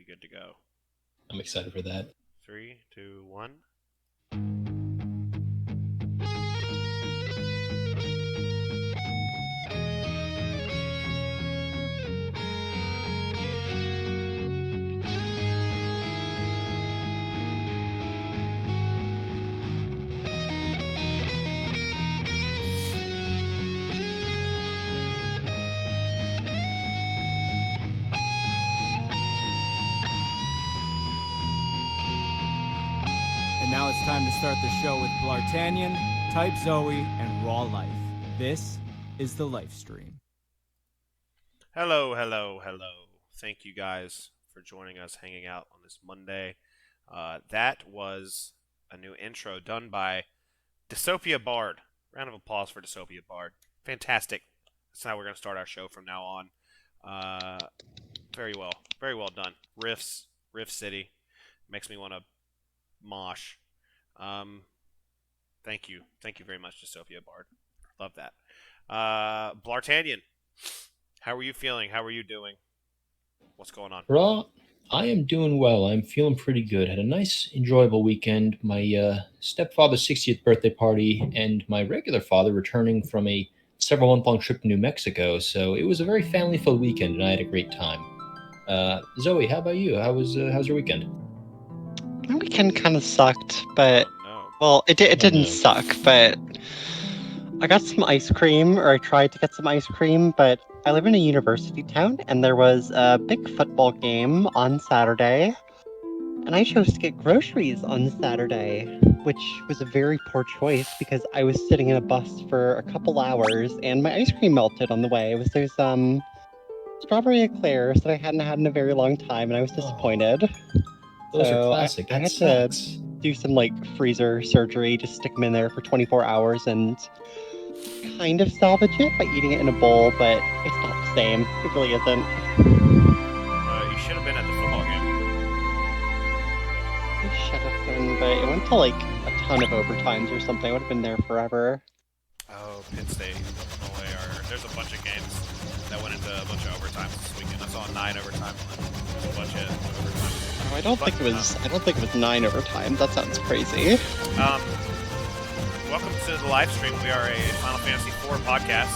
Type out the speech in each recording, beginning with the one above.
good to go. I'm excited for that. 3, 2, 1. And now it's time to start the show with Bl'Artagnan, Type Zoe, and Raw Life. This is the Lifestream. Hello. Thank you guys for joining us, hanging out on this Monday. That was a new intro done by Dystopia Bard. Round of applause for Dystopia Bard. Fantastic. That's how we're going to start our show from now on. Very well done. Riff City. Makes me want to mosh. Thank you very much, Dystopia Bard. Love that. Bl'Artagnan, how are you feeling? How are you doing? What's going on? Raw, I am doing well. I'm feeling pretty good. Had a nice, enjoyable weekend. My stepfather's 60th birthday party and my regular father returning from a several-month-long trip to New Mexico. So it was a very family-filled weekend, and I had a great time. Zoe, how about you? How's your weekend? My weekend kind of sucked, but No. well, it didn't no. suck, but I got some ice cream, or I tried to get some ice cream, but I live in a university town, and there was a big football game on Saturday, and I chose to get groceries on Saturday, which was a very poor choice because I was sitting in a bus for a couple hours, and my ice cream melted on the way. It was those strawberry eclairs that I hadn't had in a very long time, and I was disappointed. Those So are classic. I That had to sucks. do some freezer surgery, just stick them in there for 24 hours and kind of salvage it by eating it in a bowl, but it's not the same. It really isn't. You should have been at the football game. I should have been, but it went to a ton of overtimes or something. I would have been there forever. Oh, Penn State. Illinois. There's a bunch of games that went into a bunch of overtimes this weekend. I saw 9 overtimes and then there's a bunch of overtimes. Oh, I don't think it was 9 overtimes. That sounds crazy. Welcome to the live stream. We are a Final Fantasy IV podcast.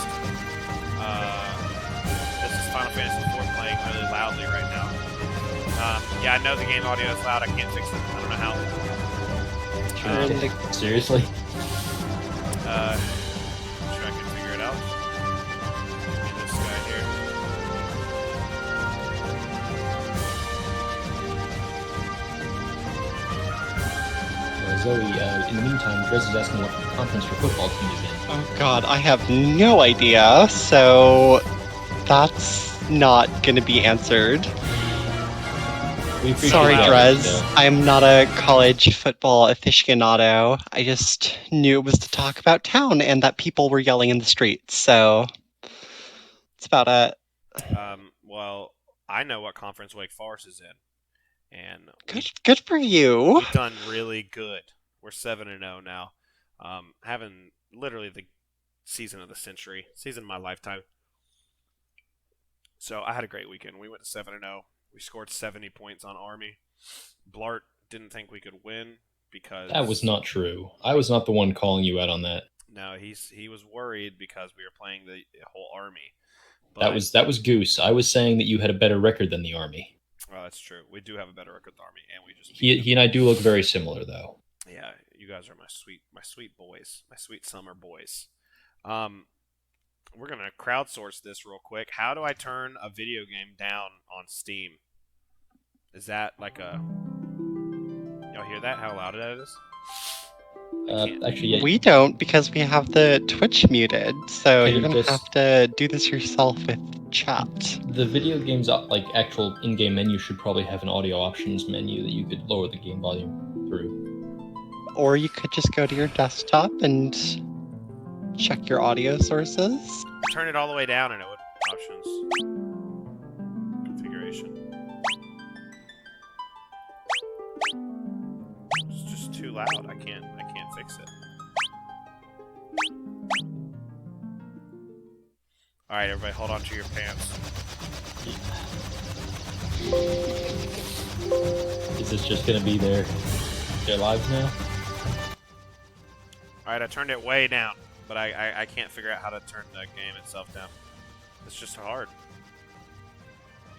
This is Final Fantasy IV playing really loudly right now. Yeah, I know the game audio is loud. I can't fix it. I don't know how. Seriously? Sure I can figure it out. Get this guy here. Zoe, in the meantime, Drez is asking what conference your football team is in. Oh god, I have no idea, so that's not gonna be answered. Sorry, Drez. I'm not a college football aficionado. I just knew it was to talk about town and that people were yelling in the streets, so that's about it. Well, I know what conference Wake Forest is in. And good for you. We've done really good. We're 7-0 now. Having literally the season of the century, season of my lifetime. So I had a great weekend. We went to 7-0. We scored 70 points on Army. Blart didn't think we could win because that was not true. I was not the one calling you out on that. No, he was worried because we were playing the whole Army. But that was Goose. I was saying that you had a better record than the Army. Well, that's true. We do have a better record than the Army, and we just he and I do look very similar, though. Yeah, you guys are my sweet boys, my sweet summer boys. We're gonna crowdsource this real quick. How do I turn a video game down on Steam? Is that like a? Y'all hear that? How loud that is? Actually, yeah. We don't because we have the Twitch muted, so you're gonna have to do this yourself with chat. The video game's actual in-game menu should probably have an audio options menu that you could lower the game volume through. Or you could just go to your desktop and check your audio sources. Turn it all the way down and it would options configuration. It's just too loud. I can't fix it. All right, everybody, hold on to your pants. Is this just gonna be their lives now? Alright, I turned it way down, but I can't figure out how to turn the game itself down. It's just hard.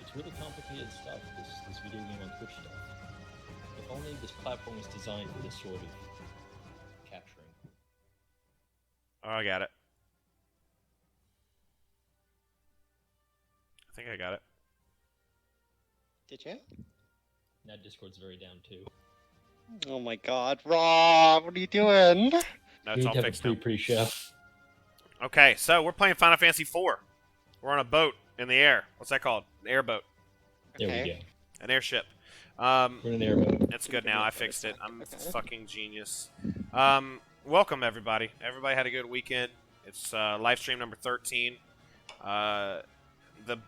It's really complicated stuff, this video game on Twitch stuff. If only this platform was designed for this sort of capturing. Oh, I got it. I think I got it. Did you? Now Discord's very down too. Oh my god, Rob, what are you doing? No, it's all have fixed a now. pre-show. Okay, so we're playing Final Fantasy IV. We're on a boat in the air. What's that called? An airboat. There we Okay. go. An airship. We're in an airboat. It's good now. I fixed it. I'm a Okay. fucking genius. Welcome, everybody. Everybody had a good weekend. It's Lifestream number 13. The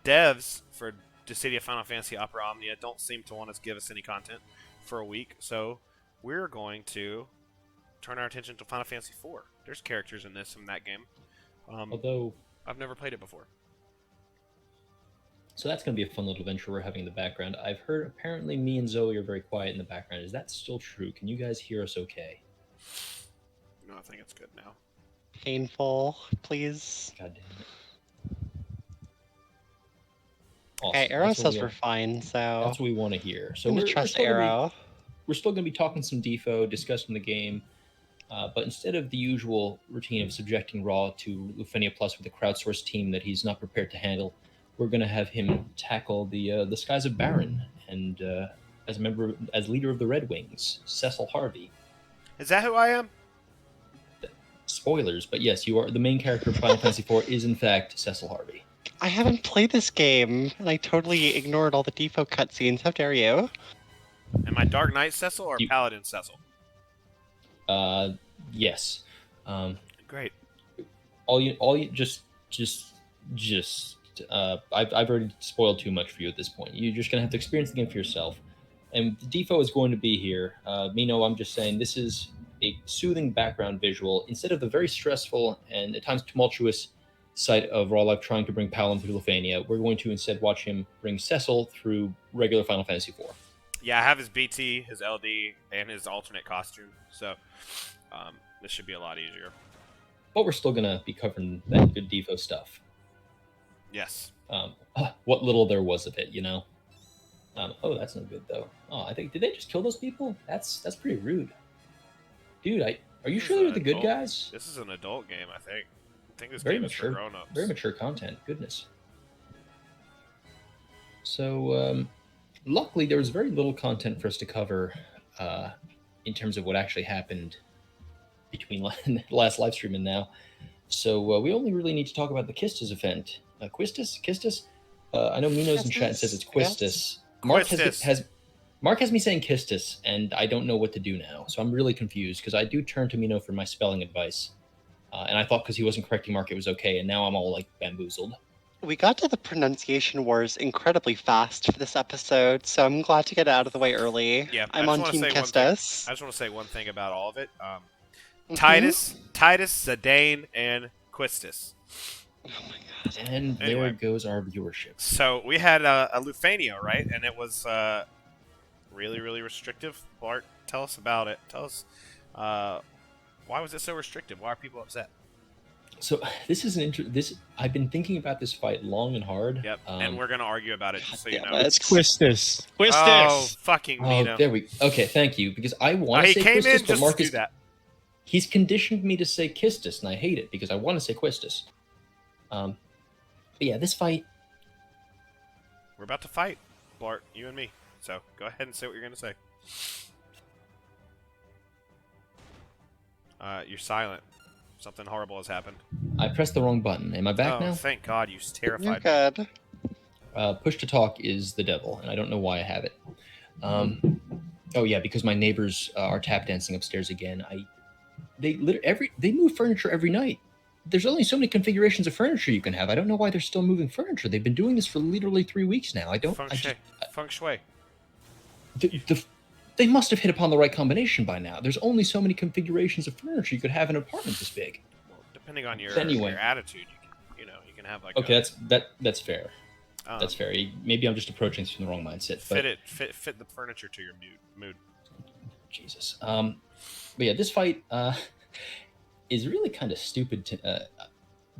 devs for Dissidia Final Fantasy Opera Omnia don't seem to want to give us any content for a week, so we're going to turn our attention to Final Fantasy IV. There's characters in this from that game. Although, I've never played it before. so that's going to be a fun little adventure we're having in the background. I've heard apparently me and Zoe are very quiet in the background. Is that still true? Can you guys hear us okay? No, I think it's good now. Painful, please. God damn it. Okay, Awesome. Arrow That's what says we we're want- fine, so That's what we want to hear. So I'm we're gonna trust still gonna be- Arrow. we're still going to be talking some DFO, discussing the game, but instead of the usual routine of subjecting Raw to Lufenia Plus with a crowdsourced team that he's not prepared to handle, we're going to have him tackle the skies of Baron and as leader of the Red Wings, Cecil Harvey. Is that who I am? Spoilers, but yes, you are the main character of Final Fantasy IV is in fact Cecil Harvey. I haven't played this game, and I totally ignored all the defo cutscenes. How dare you? Am I Dark Knight Cecil or You- Paladin Cecil? Yes. Great. All you I've already spoiled too much for you at this point. You're just gonna have to experience the game for yourself. And the Defo is going to be here. Mino, I'm just saying this is a soothing background visual instead of the very stressful and at times tumultuous sight of Raw Life trying to bring Palom through Lufania. We're going to instead watch him bring Cecil through regular Final Fantasy IV. Yeah, I have his BT, his LD, and his alternate costume, so this should be a lot easier. But we're still gonna be covering that good Defo stuff. Yes. What little there was of it, you know. Oh, that's no good though. Oh, I think did they just kill those people? That's pretty rude, dude. Are you This sure is they're an the good adult- guys? This is an adult game, I think. I think this Very game mature, is for grown-ups. very mature content. Goodness. So, luckily, there was very little content for us to cover in terms of what actually happened between last live stream and now. So we only really need to talk about the Quistis event. Quistis? I know Mino's in chat and says it's Quistis. Yes. Mark Quistis. has me saying Quistis, and I don't know what to do now. So I'm really confused because I do turn to Mino for my spelling advice. And I thought because he wasn't correcting Mark, it was okay. And now I'm all like bamboozled. We got to the pronunciation wars incredibly fast for this episode, so I'm glad to get it out of the way early. Yeah, I'm I on just Team wanna say one thing. Kestis. I just want to say one thing about all of it. Mhm. Titus, Zidane, and Quistis. Oh my god. And Anyway. there goes our viewership. So we had a Lufania, right? And it was really, really restrictive. Bart, tell us about it. Tell us why was it so restrictive? Why are people upset? So this is I've been thinking about this fight long and hard. Yep. And we're gonna argue about it, just so you God know. damn it. It's Quistis. Oh, Quistis. fucking Oh, Nito. there we. Okay, thank you. Because I want to He say came in Quistis, but just to Marcus, do that. he's conditioned me to say Quistis, and I hate it because I want to say Quistis. But yeah, this fight. We're about to fight, Bart, you and me. So go ahead and say what you're gonna say. You're silent. Something horrible has happened. I pressed the wrong button. Am I back Oh, now? thank God! You You're terrified me. good. Push to talk is the devil, and I don't know why I have it. Oh yeah, because my neighbors are tap dancing upstairs again. They move furniture every night. There's only so many configurations of furniture you can have. I don't know why they're still moving furniture. They've been doing this for literally 3 weeks now. Feng shui. They must have hit upon the right combination by now. There's only so many configurations of furniture you could have in an apartment this big. Well, depending on your, Anyway. your attitude, you can have like. Okay, that's fair. That's very. Maybe I'm just approaching this from the wrong mindset. But Fit the furniture to your mood. Jesus. But yeah, this fight is really kind of stupid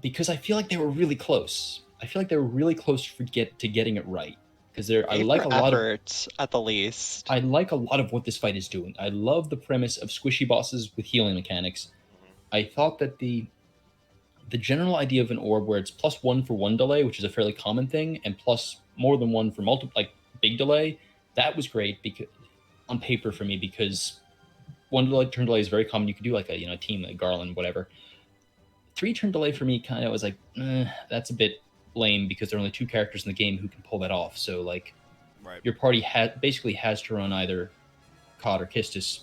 because I feel like they were really close. I feel like they were really close to getting it right. Because I like a lot of effort at the least. I like a lot of what this fight is doing. I love the premise of squishy bosses with healing mechanics. I thought that the general idea of an orb where it's +1 for one delay, which is a fairly common thing, and plus more than one for multiple, like big delay, that was great because on paper for me, because one turn delay is very common. You could do like a team like Garland, whatever. 3-turn delay for me kind of was like, that's a bit lame because there are only 2 characters in the game who can pull that off. So like, your party basically has to run either Cod or Quistis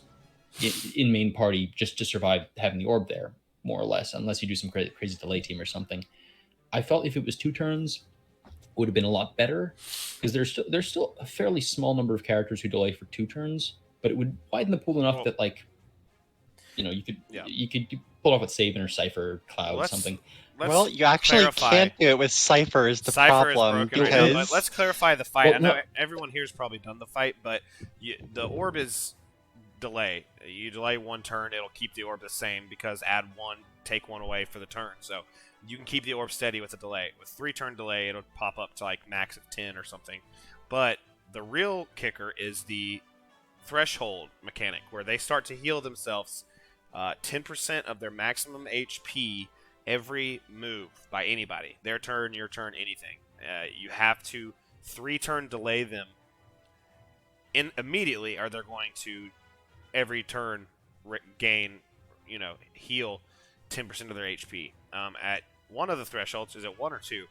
in main party just to survive having the orb there, more or less, unless you do some crazy delay team or something. I felt if it was 2 turns, it would have been a lot better because there's still a fairly small number of characters who delay for 2 turns, but it would widen the pool enough that like, you could pull off with Saban or Cypher, Cloud, or something. Well, you actually can't do it with Cypher is the Cypher problem. Is broken, because... I know, but let's clarify the fight. Well, I know everyone here's probably done the fight, but the orb is delay. You delay 1 turn, it'll keep the orb the same because add 1, take 1 away for the turn. So you can keep the orb steady with a delay. With 3-turn delay, it'll pop up to like max of 10 or something. But the real kicker is the threshold mechanic, where they start to heal themselves 10% of their maximum HP every move by anybody. Their turn, your turn, anything. You have to 3-turn delay them immediately, or they're going to every turn gain, heal 10% of their HP. At one of the thresholds, is it 1 or 2?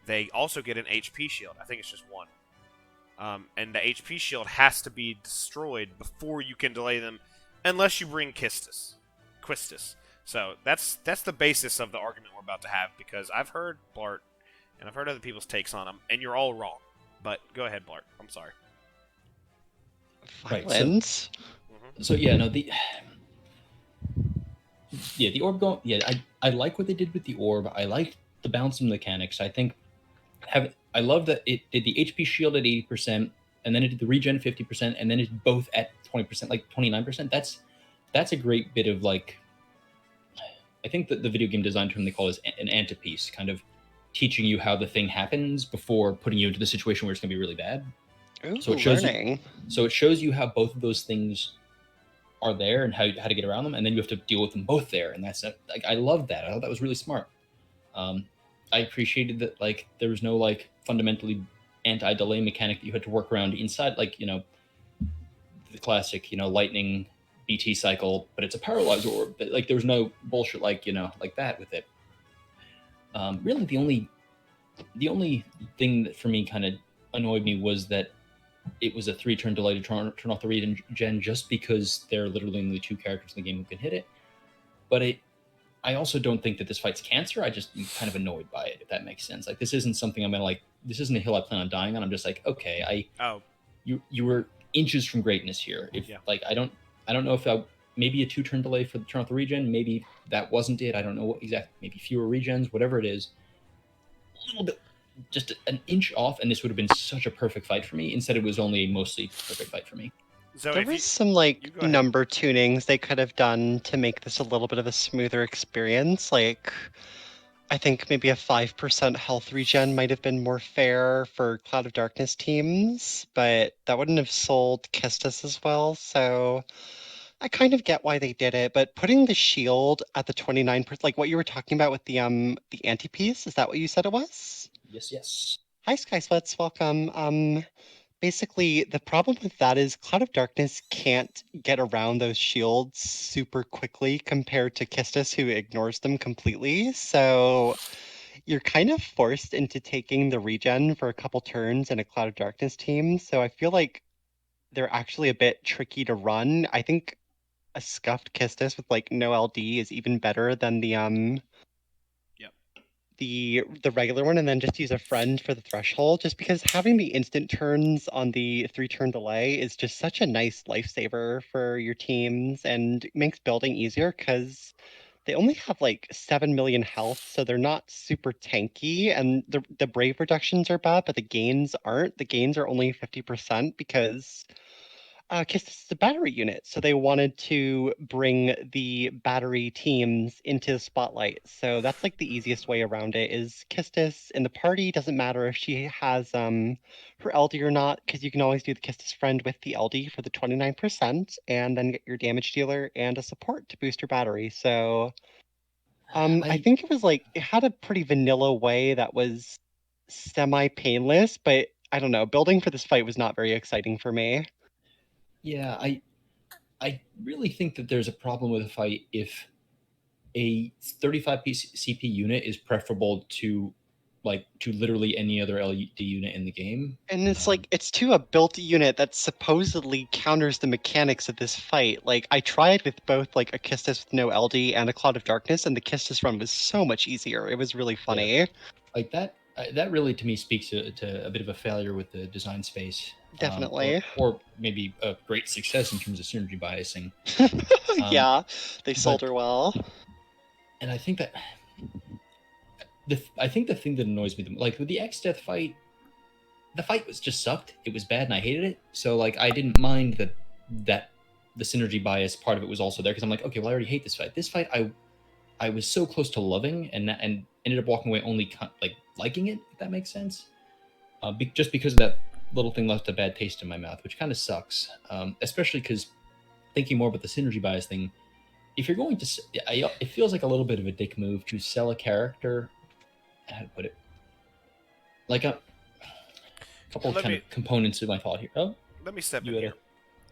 They also get an HP shield. I think it's just 1. And the HP shield has to be destroyed before you can delay them, unless you bring Quistis. So that's the basis of the argument we're about to have, because I've heard Bl'Art and I've heard other people's takes on them, and you're all wrong. But go ahead, Bl'Art. I'm sorry. Violence. Right, so yeah, no, the orb going. Yeah, I like what they did with the orb. I like the bouncing mechanics. I think I love that it did the HP shield at 80%, and then it did the regen 50%, and then it's both at 20%, like 29%. That's a great bit of like, I think that the video game design term they call is an antipiece, kind of teaching you how the thing happens before putting you into the situation where it's going to be really bad. Ooh, so it shows you how both of those things are there and how to get around them, and then you have to deal with them both there. And that's like, I love that. I thought that was really smart. I appreciated that like there was no like fundamentally anti-delay mechanic that you had to work around inside, like the classic lightning BT cycle, but it's a paralyzed orb. Like there was no bullshit like like that with it. Really, the only thing that for me kind of annoyed me was that it was a 3-turn delay to turn off the regen, just because there are literally only 2 characters in the game who can hit it. But I also don't think that this fight's cancer. I just am kind of annoyed by it, if that makes sense. Like this isn't something I'm gonna like. This isn't a hill I plan on dying on. I'm just like, okay, you were inches from greatness here. Like I don't know if maybe a 2-turn delay for the turn off the regen. Maybe that wasn't it. I don't know what exactly. Maybe fewer regens, whatever it is. A little bit, just an inch off, and this would have been such a perfect fight for me. Instead, it was only a mostly perfect fight for me. So there was some like number tunings they could have done to make this a little bit of a smoother experience. Like, I think maybe a 5% health regen might have been more fair for Cloud of Darkness teams, but that wouldn't have sold Quistis as well. So I kind of get why they did it, but putting the shield at the 29%, like what you were talking about with the anti-piece, is that what you said it was? Yes. Hi, Sky Sweats, welcome. Basically, the problem with that is Cloud of Darkness can't get around those shields super quickly compared to Quistis, who ignores them completely. So you're kind of forced into taking the regen for a couple turns in a Cloud of Darkness team. So I feel like they're actually a bit tricky to run. I think a scuffed Quistis with like no LD is even better than the regular one, and then just use a friend for the threshold, just because having the instant turns on the 3-turn delay is just such a nice lifesaver for your teams and makes building easier, because they only have like 7 million health, so they're not super tanky, and the brave reductions are bad, but the gains aren't. The gains are only 50% because Quistis is a battery unit, so they wanted to bring the battery teams into the spotlight. So that's like the easiest way around it is Quistis in the party. Doesn't matter if she has her LD or not, because you can always do the Quistis friend with the LD for the 29%, and then get your damage dealer and a support to boost your battery. So I I think it was like it had a pretty vanilla way that was semi-painless, but I don't know, building for this fight was not very exciting for me. yeah, I really think that there's a problem with a fight if a 35 piece CP unit is preferable to literally any other LD unit in the game. And it's like it's to a built unit that supposedly counters the mechanics of this fight. Like I tried with both like a Kistis with no LD and a Cloud of Darkness, and the Kistis run was so much easier. It was really Yeah, funny. like that really to me speaks to a bit of a failure with the design space, Definitely. or maybe a great success in terms of synergy biasing. Yeah, they sold but her well. and I think that I think the thing that annoys me, like with the X Death fight, the fight was just sucked. It was bad, and I hated it. So like I didn't mind that the synergy bias part of it was also there because I'm like, okay, well I already hate this fight. This fight I was so close to loving and ended up walking away only like liking it. If that makes sense. Just because of that little thing left a bad taste in my mouth, which kind of sucks. Especially because thinking more about the synergy bias thing, if you're going to, it feels like a little bit of a dick move to sell a character. How to put it? Like a couple of Let kind me of components of my thought here. Oh, let me step you in had here.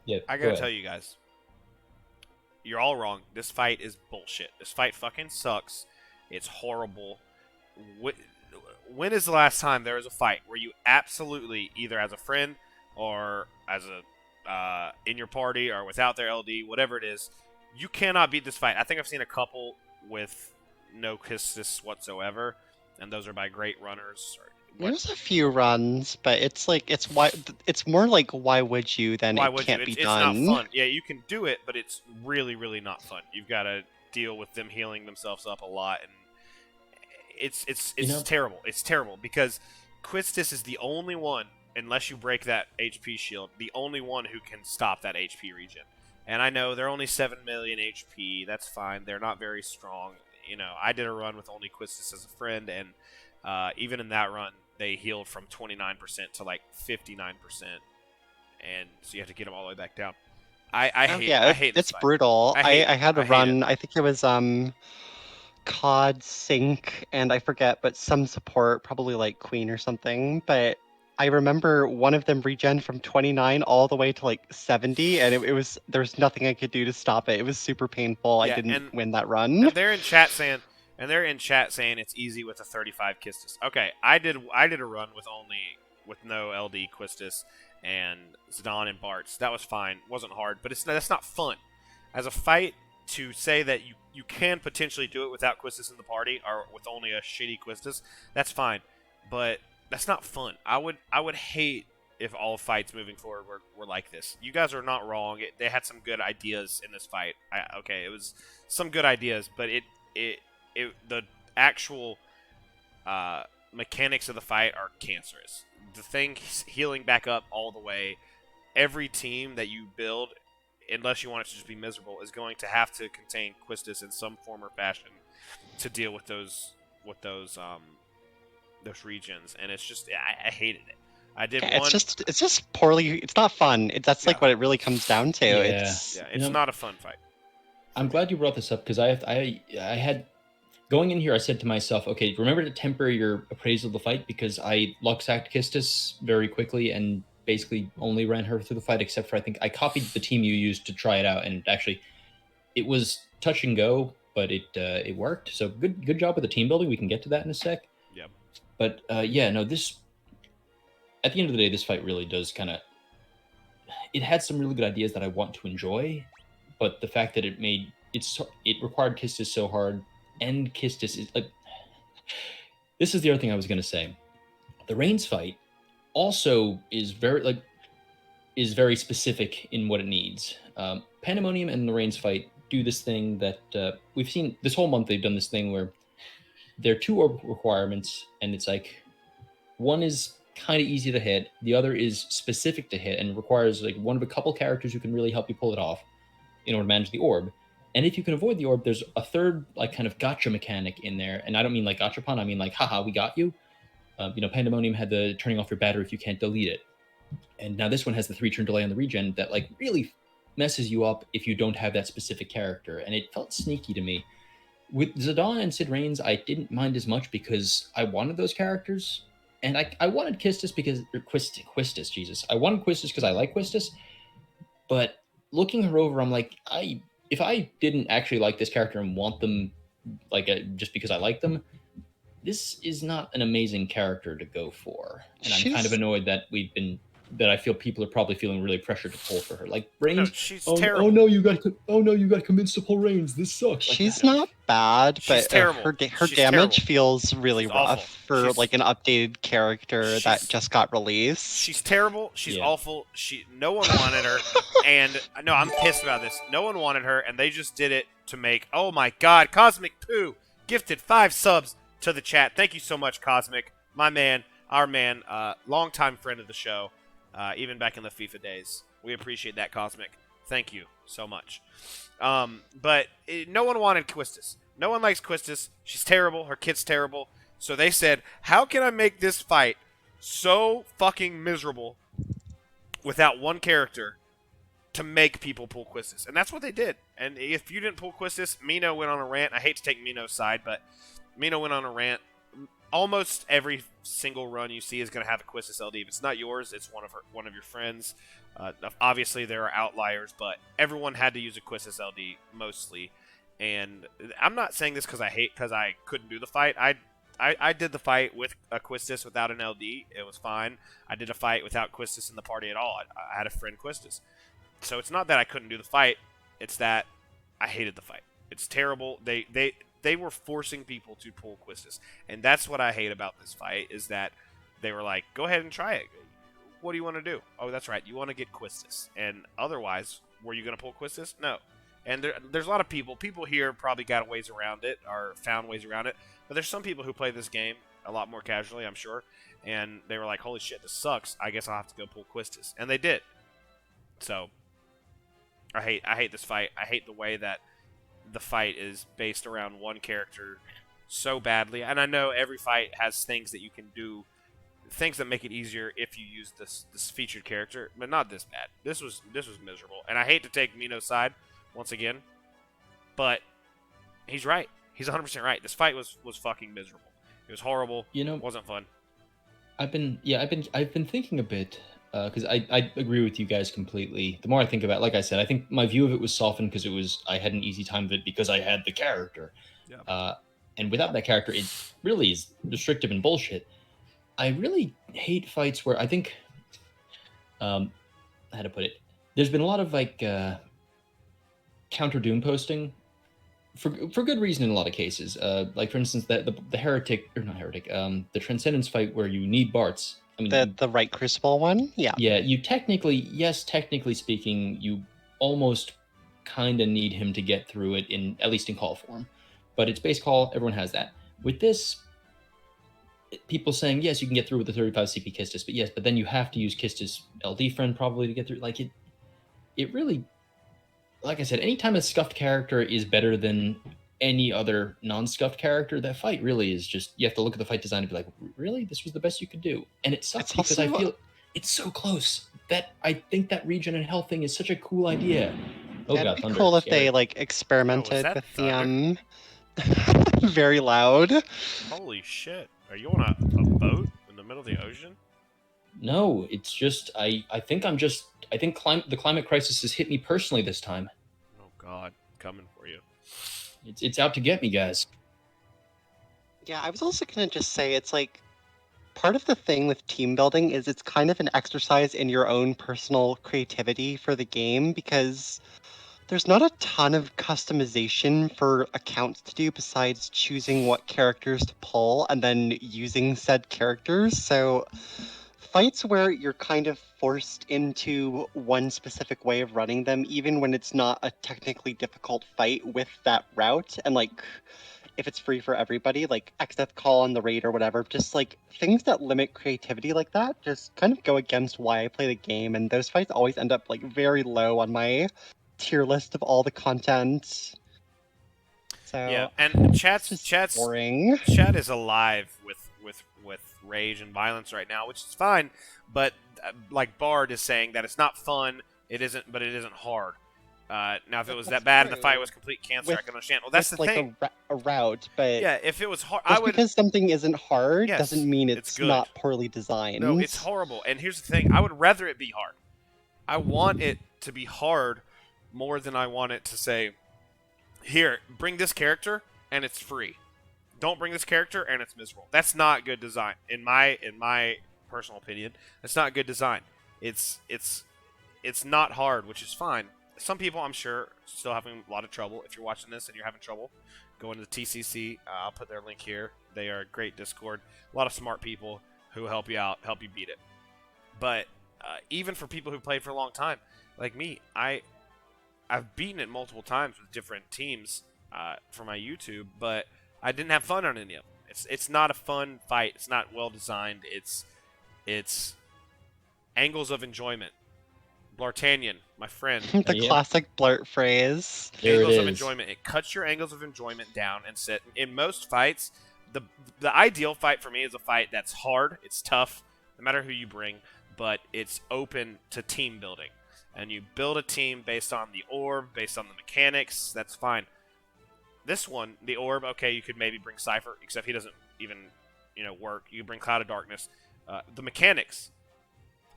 yeah. I go gotta ahead. tell you guys, you're all wrong. This fight is bullshit. This fight fucking sucks. It's horrible. When is the last time there was a fight where you absolutely, either as a friend or as a in your party or without their LD, whatever it is, you cannot beat this fight? I think I've seen a couple with no kisses whatsoever, and those are by great runners. Or There's a few runs, but it's like it's more like why would you than why it would you? can't be It's not done. fun. Yeah, you can do it, but it's really, really not fun. You've got to deal with them healing themselves up a lot, and it's terrible. It's terrible because Quistis is the only one, unless you break that HP shield, the only one who can stop that HP regen. And I know they're only 7 million HP. That's fine. They're not very strong. You know, I did a run with only Quistis as a friend, and even in that run, they healed from 29% to like 59%, and so you have to get them all the way back down. Oh yeah, I hate this it's fight. brutal. I had a I hate it. run. I think it was COD Sync, and I forget, but some support, probably like Queen or something. But I remember one of them regen from 29 all the way to like 70, and it was there was nothing I could do to stop it. It was super painful. I Yeah, didn't win that run. and they're in chat saying it's easy with a 35 Quistis. Okay, I did a run with no LD Quistis and Zidane and Bartz. That was fine. Wasn't hard, but that's not fun. As a fight, to say that you can potentially do it without Quistis in the party or with only a shitty Quistis, that's fine. But that's not fun. I would hate if all fights moving forward were like this. You guys are not wrong. They had some good ideas in this fight. Okay, it was some good ideas, but the actual mechanics of the fight are cancerous. The thing healing back up all the way, every team that you build, unless you want it to just be miserable, is going to have to contain Quistis in some form or fashion to deal with those regions, and it's just I hated it. I did Yeah, one. it's just poorly. It's not fun. That's like Yeah, what it really comes down to. Yeah, It's it's not a fun fight. I'm glad you brought this up because I had going in here. I said to myself, okay, remember to temper your appraisal of the fight because I luck-sacked Kistis very quickly and basically only ran her through the fight, except for I think I copied the team you used to try it out, and actually it was touch and go, but it worked. So good job with the team building. We can get to that in a sec. Yep. But yeah, no, this at the end of the day, this fight really does kind of. It had some really good ideas that I want to enjoy, but the fact that it required Kistis so hard, and Kistis is like. This is the other thing I was going to say. The Reigns fight also is very specific in what it needs. Pandemonium and the Reigns fight do this thing that we've seen this whole month. They've done this thing where there are 2 orb requirements, and it's like one is kind of easy to hit, the other is specific to hit and requires like one of a couple characters who can really help you pull it off in order to manage the orb. And if you can avoid the orb, there's a third like kind of gotcha mechanic in there. And I don't mean like gachapon, I mean like, haha, we got you. Pandemonium had the turning off your battery if you can't delete it. And now this one has the 3-turn delay on the regen that like really messes you up if you don't have that specific character. And it felt sneaky to me. With Zidane and Sid Reigns, I didn't mind as much because I wanted those characters. And I wanted Quistis because Quistis, Jesus. I wanted Quistis because I like Quistis. But looking her over, I'm like, if I didn't actually like this character and want them like just because I like them, this is not an amazing character to go for. And I'm kind of annoyed that I feel people are probably feeling really pressured to pull for her. Like Reigns, No, she's terrible. Oh no, you got convinced to pull Reigns. This sucks. She's not bad, She's but terrible. her She's damage terrible. feels really She's rough awful. for like an updated character that just got released. She's terrible. She's awful. No one wanted her, and no, I'm pissed about this. No one wanted her, and they just did it to make. Oh my God, Cosmic Poo gifted 5 subs to the chat. Thank you so much, Cosmic, my man, our man, longtime friend of the show, even back in the FIFA days. We appreciate that, Cosmic. Thank you so much. But no one wanted Quistis. No one likes Quistis. She's terrible. Her kid's terrible. So they said, how can I make this fight so fucking miserable without one character to make people pull Quistis? And that's what they did. And if you didn't pull Quistis, Mino went on a rant. I hate to take Mino's side, but Mino went on a rant. Almost every single run you see is going to have a Quistis LD. If it's not yours, it's one of your friends. Obviously, there are outliers, but everyone had to use a Quistis LD mostly. And I'm not saying this because I couldn't do the fight. I did the fight with a Quistis without an LD. It was fine. I did a fight without Quistis in the party at all. I had a friend Quistis. So it's not that I couldn't do the fight. It's that I hated the fight. It's terrible. They were forcing people to pull Quistis. And that's what I hate about this fight, is that they were like, go ahead and try it. What do you want to do? Oh, that's right. You want to get Quistis. And otherwise, were you going to pull Quistis? No. And there's a lot of people. People here probably got ways around it or found ways around it. But there's some people who play this game a lot more casually, I'm sure. And they were like, holy shit, this sucks. I guess I'll have to go pull Quistis. And they did. So, I hate this fight. I hate the way that the fight is based around one character so badly. And I know every fight has things that you can do, things that make it easier if you use this featured character, but not this bad. This was miserable. And I hate to take Mino's side once again, but he's right. He's 100% right. This fight was fucking miserable. It was horrible. It wasn't fun. I've been thinking a bit because I agree with you guys completely. The more I think about it, like I said, I think my view of it was softened because I had an easy time of it because I had the character. Yeah. And without that character, it really is restrictive and bullshit. I really hate fights where I think, how to put it, there's been a lot of like counter Doom posting for good reason in a lot of cases. Like for instance, the heretic or not heretic, the Transcendence fight where you need Bart's. I mean, the right Crucible one, yeah. Yeah, you technically speaking, you almost kind of need him to get through it at least in call form, but it's base call. Everyone has that. With this, people saying yes, you can get through with the 35 CP Quistis, but then you have to use Quistis LD friend probably to get through. Like it really, like I said, anytime a scuffed character is better than any other non-scuffed character, that fight really is just, you have to look at the fight design and be like, really, this was the best you could do. And it sucks because I feel it's so close that I think that regen and health thing is such a cool idea. Oh god, it'd be cool if they like experimented with the very loud. Holy shit. Are you on a boat in the middle of the ocean? No, it's just I think the climate crisis has hit me personally this time. Oh god, coming for you. It's out to get me, guys. Yeah, I was also gonna just say it's like part of the thing with team building is it's kind of an exercise in your own personal creativity for the game, because there's not a ton of customization for accounts to do besides choosing what characters to pull and then using said characters. So fights where you're kind of forced into one specific way of running them, even when it's not a technically difficult fight with that route, and like if it's free for everybody, like Exdeath Call on the raid or whatever, just like things that limit creativity like that just kind of go against why I play the game, and those fights always end up like very low on my tier list of all the content. Yeah, So and it's just boring. chat is alive with rage and violence right now, which is fine. But like Bard is saying that it's not fun. It isn't, but it isn't hard. Now, if it was That's that bad and the fight true. was complete cancer, I With can understand. Well, that's the with like thing. a route, but Yeah, if it was hard, I just would. because something isn't hard Yes, doesn't mean it's it's good. not poorly No, designed. it's horrible. And here's the thing: I would rather it be hard. I want it to be hard more than I want it to say, "Here, bring this character and it's free. Don't bring this character and it's miserable." That's not good design, in my personal opinion. That's not good design. It's not hard, which is fine. Some people, I'm sure, still having a lot of trouble. If you're watching this and you're having trouble, go into the TCC. I'll put their link here. They are a great Discord. A lot of smart people who help you out, help you beat it. But even for people who played for a long time, like me, I've beaten it multiple times with different teams for my YouTube, but I didn't have fun on any of them. It's not a fun fight. It's not well designed. It's angles of enjoyment. Bl'Artagnan, my friend. The Yeah. classic blurt phrase. There Angles it of is. enjoyment. It cuts your angles of enjoyment down and sit. In most fights, the ideal fight for me is a fight that's hard. It's tough, no matter who you bring, but it's open to team building. And you build a team based on the orb, based on the mechanics. That's fine. This one, the orb, okay, you could maybe bring Cypher, except he doesn't even, work. You can bring Cloud of Darkness. The mechanics,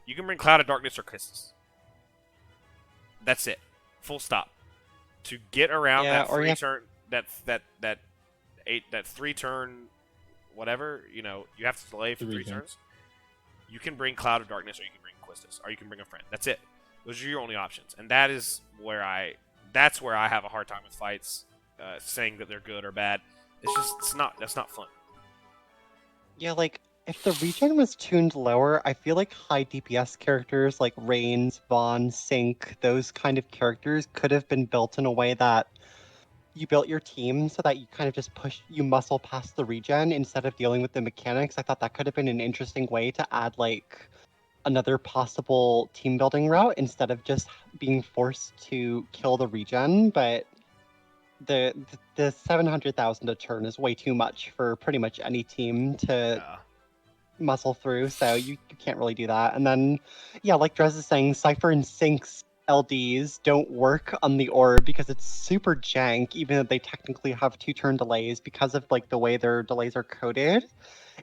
you can bring Cloud of Darkness or Quistis. That's it. Full stop. To get around Yeah, that or you turn, that 3-turn, whatever, you have to delay for 3 3 turns. You can bring Cloud of Darkness, or you can bring Quistis, or you can bring a friend. That's it. Those are your only options, and that's where I have a hard time with fights. Saying that they're good or bad, that's not fun. Yeah, like if the regen was tuned lower, I feel like high DPS characters like Reigns, Vaughn, Sync, those kind of characters could have been built in a way that you built your team so that you kind of just you muscle past the regen instead of dealing with the mechanics. I thought that could have been an interesting way to add like another possible team building route instead of just being forced to kill the regen, but the 700,000 a turn is way too much for pretty much any team to Yeah. muscle through, so you can't really do that. And then, yeah, like Drez is saying, Cypher and Sync's LDs don't work on the orb because it's super jank, even though they technically have 2-turn delays because of like the way their delays are coded.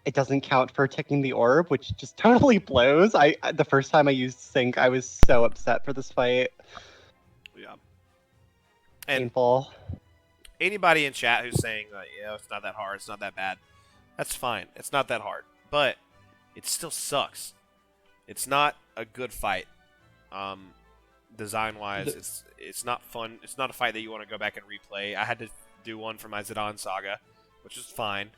It doesn't count for ticking the orb, which just totally blows. The first time I used Sync, I was so upset for this fight. Yeah. And Painful. anybody in chat who's saying that, it's not that hard, it's not that bad, that's fine. It's not that hard, but it still sucks. It's not a good fight. Design-wise, it's not fun. It's not a fight that you want to go back and replay. I had to do one for my Zidane saga, which was fine.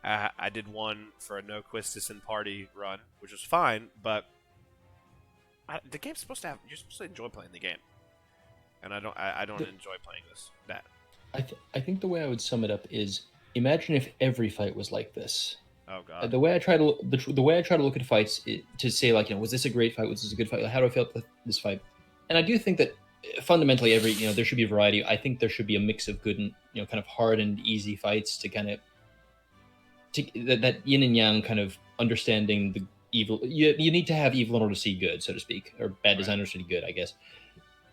I did one for a no Quistis and party run, which was fine, but the game's supposed to you're supposed to enjoy playing the game, and I don't enjoy playing that. I think the way I would sum it up is, imagine if every fight was like this. Oh god. The way I try to look at fights to say, like, was this a great fight? Was this a good fight? Like, how do I feel about this fight? And I do think that fundamentally there should be a variety. I think there should be a mix of good and kind of hard and easy fights to kind of that yin and yang kind of understanding the evil. You need to have evil in order to see good, so to speak, or bad designers to see good, I guess.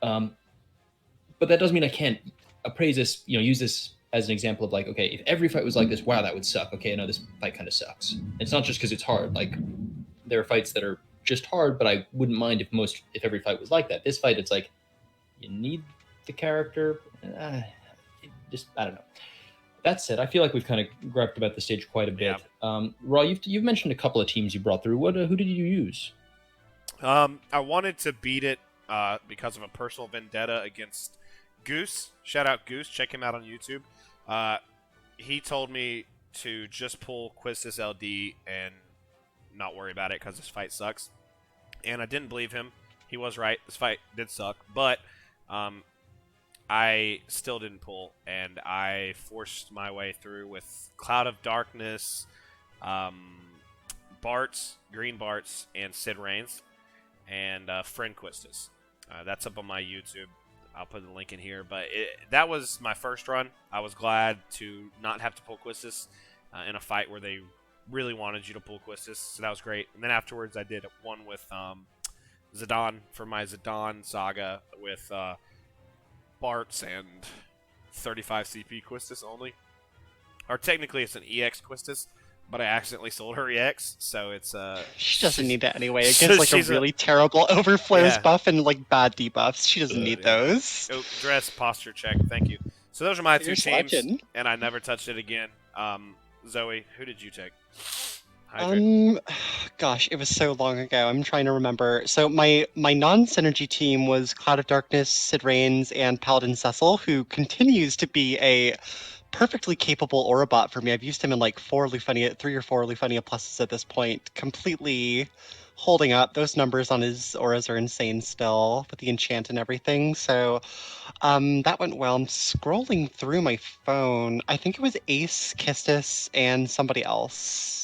But that doesn't mean I can't appraise this, use this as an example of like, okay, if every fight was like this, wow, that would suck. Okay, no, this fight kind of sucks. It's not just because it's hard. Like, there are fights that are just hard, but I wouldn't mind if every fight was like that. This fight, it's like, you need the character. I don't know. That said, I feel like we've kind of griped about the stage quite a bit. Yeah. Raw, you've mentioned a couple of teams you brought through. Who did you use? I wanted to beat it because of a personal vendetta against Goose. Shout out Goose. Check him out on YouTube. He told me to just pull Quistis LD and not worry about it because this fight sucks. And I didn't believe him. He was right. This fight did suck, but I still didn't pull, and I forced my way through with Cloud of Darkness, Bart's, Green Bart's, and Sid Reigns, and Friend Quistis. That's up on my YouTube. I'll put the link in here. But that was my first run. I was glad to not have to pull Quistis in a fight where they really wanted you to pull Quistis, so that was great. And then afterwards, I did one with Zidane for my Zidane saga with Bart's and 35 CP Quistis only. Or technically, it's an EX Quistis, but I accidentally sold her EX, so it's She doesn't need that anyway. It gets like a really terrible overflows buff and like bad debuffs. She doesn't need those. Oh, dress posture check. Thank you. So those are my two teams, and I never touched it again. Zoe, who did you take? Gosh, it was so long ago. I'm trying to remember. So my non-synergy team was Cloud of Darkness, Sid Reigns, and Paladin Cecil, who continues to be a perfectly capable aura bot for me. I've used him in like 3 or 4 Lufenia pluses at this point, completely holding up. Those numbers on his auras are insane still, with the enchant and everything. So that went well. I'm scrolling through my phone. I think it was Ace, Quistis, and somebody else.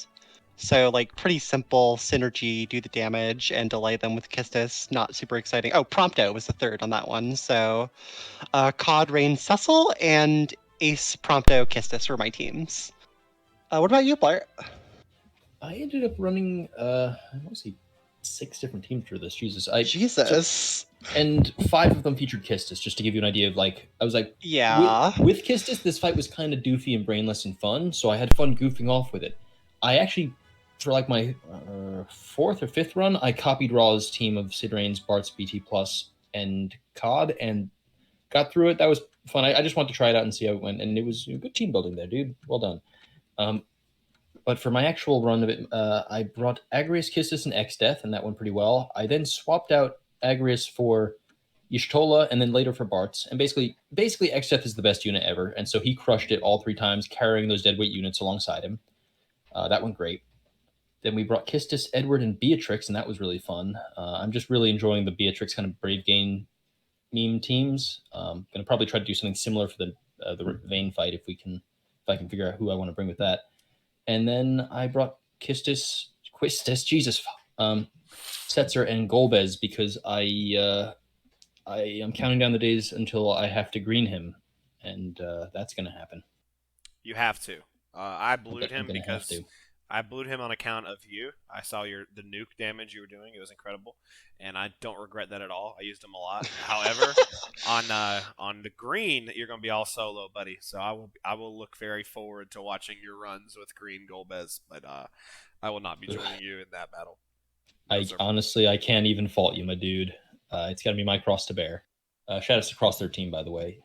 So, like, pretty simple synergy, do the damage, and delay them with Quistis. Not super exciting. Oh, Prompto was the third on that one. So, COD, Rain, Cecil, and Ace, Prompto, Quistis were my teams. What about you, Blart? I ended up running, I want to say 6 different teams for this. Jesus. And 5 of them featured Quistis, just to give you an idea of, like, I was like, yeah. With Quistis, this fight was kind of doofy and brainless and fun, so I had fun goofing off with it. I actually, for like my 4th or 5th run, I copied Raw's team of Sid Reigns, Bart's, BT Plus, and COD, and got through it. That was fun. I just wanted to try it out and see how it went, and it was good team building there, dude. Well done. But for my actual run of it, I brought Agrius, Quistis, and X-Death, and that went pretty well. I then swapped out Agrius for Y'shtola, and then later for Bart's. And basically X-Death is the best unit ever, and so he crushed it all 3 times, carrying those deadweight units alongside him. That went great. Then we brought Quistis, Edward, and Beatrix, and that was really fun. I'm just really enjoying the Beatrix kind of Brave Gain meme teams. Going to probably try to do something similar for the Vayne fight if I can figure out who I want to bring with that. And then I brought Quistis, Setzer, and Golbez because I am counting down the days until I have to green him, and that's going to happen. You have to. I blued him because I blued him on account of you. I saw the nuke damage you were doing. It was incredible, and I don't regret that at all. I used him a lot. However, on the green, you're going to be all solo, buddy. So I will look very forward to watching your runs with Green Golbez, but I will not be joining you in that battle. Honestly, I can't even fault you, my dude. It's got to be my cross to bear. Shout out to Cross13, by the way.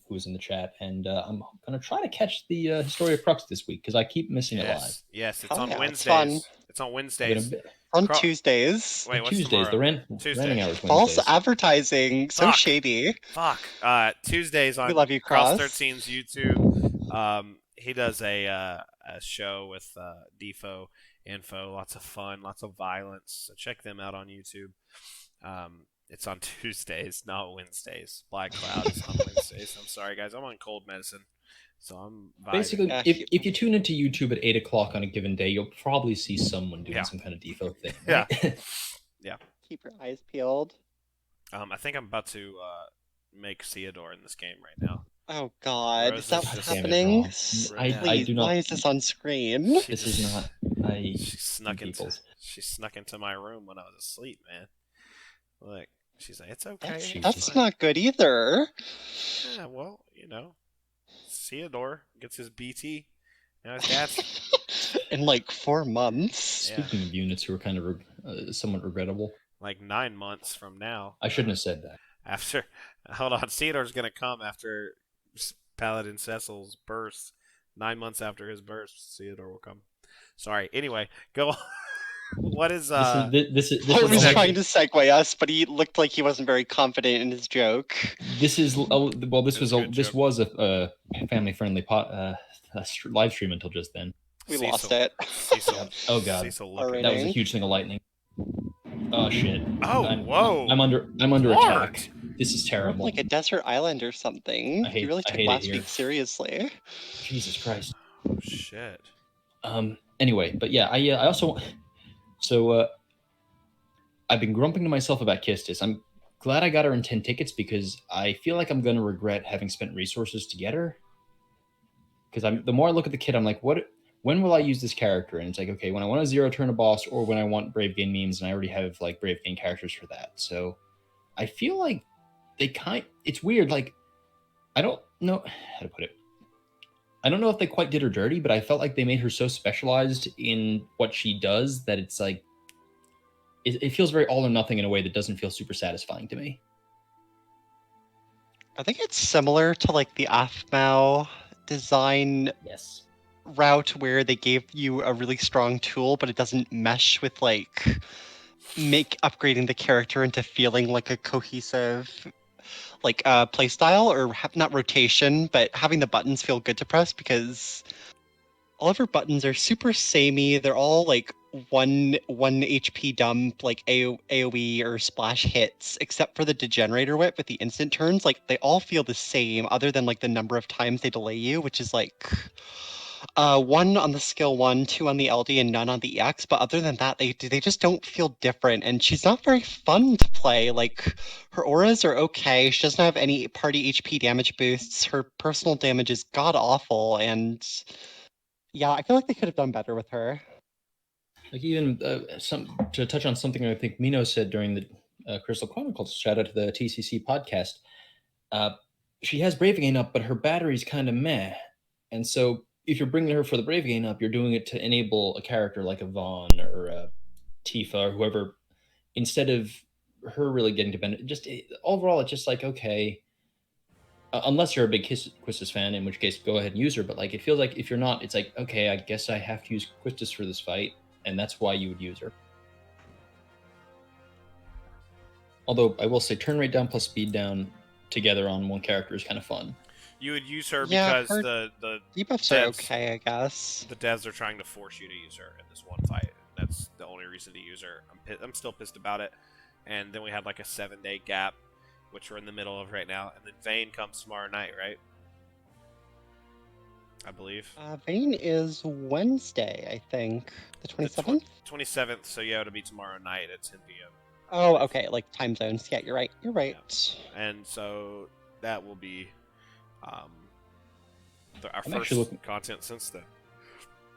Who was in the chat, and I'm going to try to catch the Historia Crux this week because I keep missing it live. Yes, it's on Wednesdays. It's on Wednesdays. On Tuesdays. Wait, what's Tuesdays. Tomorrow? The running hours Wednesdays. False advertising. So shady. Fuck. Tuesdays on we love you, Cross. Cross13's YouTube. He does a show with DFFOO info. Lots of fun, lots of violence. So check them out on YouTube. It's on Tuesdays, not Wednesdays. Black Cloud is on Wednesdays. I'm sorry, guys. I'm on cold medicine, so I'm vibing. Basically, if you tune into YouTube at 8 o'clock on a given day, you'll probably see someone doing some kind of DFFOO thing. Right? Yeah. Keep your eyes peeled. I think I'm about to make Theodore in this game right now. Oh God, Rose is that is what's just- happening? I do not. Why is this on screen? This is not. She snuck into my room when I was asleep, man. Look, she's like, it's okay. That's not good either. Yeah, well, Theodore gets his BT. Now his dad's in like 4 months. Speaking of units who are kind of somewhat regrettable. Like 9 months from now. I shouldn't have said that. Hold on, Theodore's gonna come after Paladin Cecil's burst. 9 months after his burst, Theodore will come. Sorry. Anyway, go on. What is this I was trying to segue us, but he looked like he wasn't very confident in his joke. This was a family friendly live stream until just then. We Cecil. lost it. Cecil. Oh god, Cecil All looking. right. that was a huge thing of lightning. Oh shit. Oh, whoa. I'm under Blart. attack. This is We're on, terrible. like a desert island or something. I You really took hate it last here. week seriously. Jesus Christ. Oh shit. Anyway, but yeah, I also I've been grumping to myself about Quistis. I'm glad I got her in 10 tickets because I feel like I'm going to regret having spent resources to get her. Because the more I look at the kit, I'm like, when will I use this character? And it's like, okay, when I want to zero turn a boss or when I want Brave Gain memes, and I already have like Brave Gain characters for that. So I feel like it's weird. Like, I don't know how to put it. I don't know if they quite did her dirty, but I felt like they made her so specialized in what she does that it's like, it feels very all or nothing in a way that doesn't feel super satisfying to me. I think it's similar to like the Aphmau design Yes. route where they gave you a really strong tool, but it doesn't mesh with like make upgrading the character into feeling like a cohesive like play style, or not rotation, but having the buttons feel good to press, because all of her buttons are super samey. They're all like one HP dump, like AoE or splash hits, except for the Degenerator Whip with the instant turns. Like they all feel the same, other than like the number of times they delay you, which is like 1 on the skill 1, 2 on the LD, and none on the EX. But other than that, they just don't feel different. And she's not very fun to play. Like her auras are okay. She doesn't have any party HP damage boosts. Her personal damage is god awful, and yeah, I feel like they could have done better with her. Like even to touch on something I think Mino said during the Crystal Chronicles. Shout out to the TCC podcast. She has Brave Gain up, but her battery's kind of meh. And so if you're bringing her for the Brave Gain up, you're doing it to enable a character like a Vaughn or a Tifa or whoever, instead of her really getting to benefit. Just overall, it's just like, okay, unless you're a big Quistis fan, in which case go ahead and use her. But like, it feels like if you're not, it's like, okay, I guess I have to use Quistis for this fight, and that's why you would use her. Although I will say, turn rate down plus speed down together on one character is kind of fun. You would use her Yeah, because her the debuffs devs- are okay, I guess. the devs are trying to force you to use her in this one fight. That's the only reason to use her. I'm still pissed about it. And then we had like a 7-day gap, which we're in the middle of right now. And then Vayne comes tomorrow night, right? I believe. Vayne is Wednesday, I think. The 27th? 27th, so yeah, it'll be tomorrow night at 10 p.m. Oh, okay, like time zones. Yeah, you're right. You're right. And so that will be our I'm first actually content since then.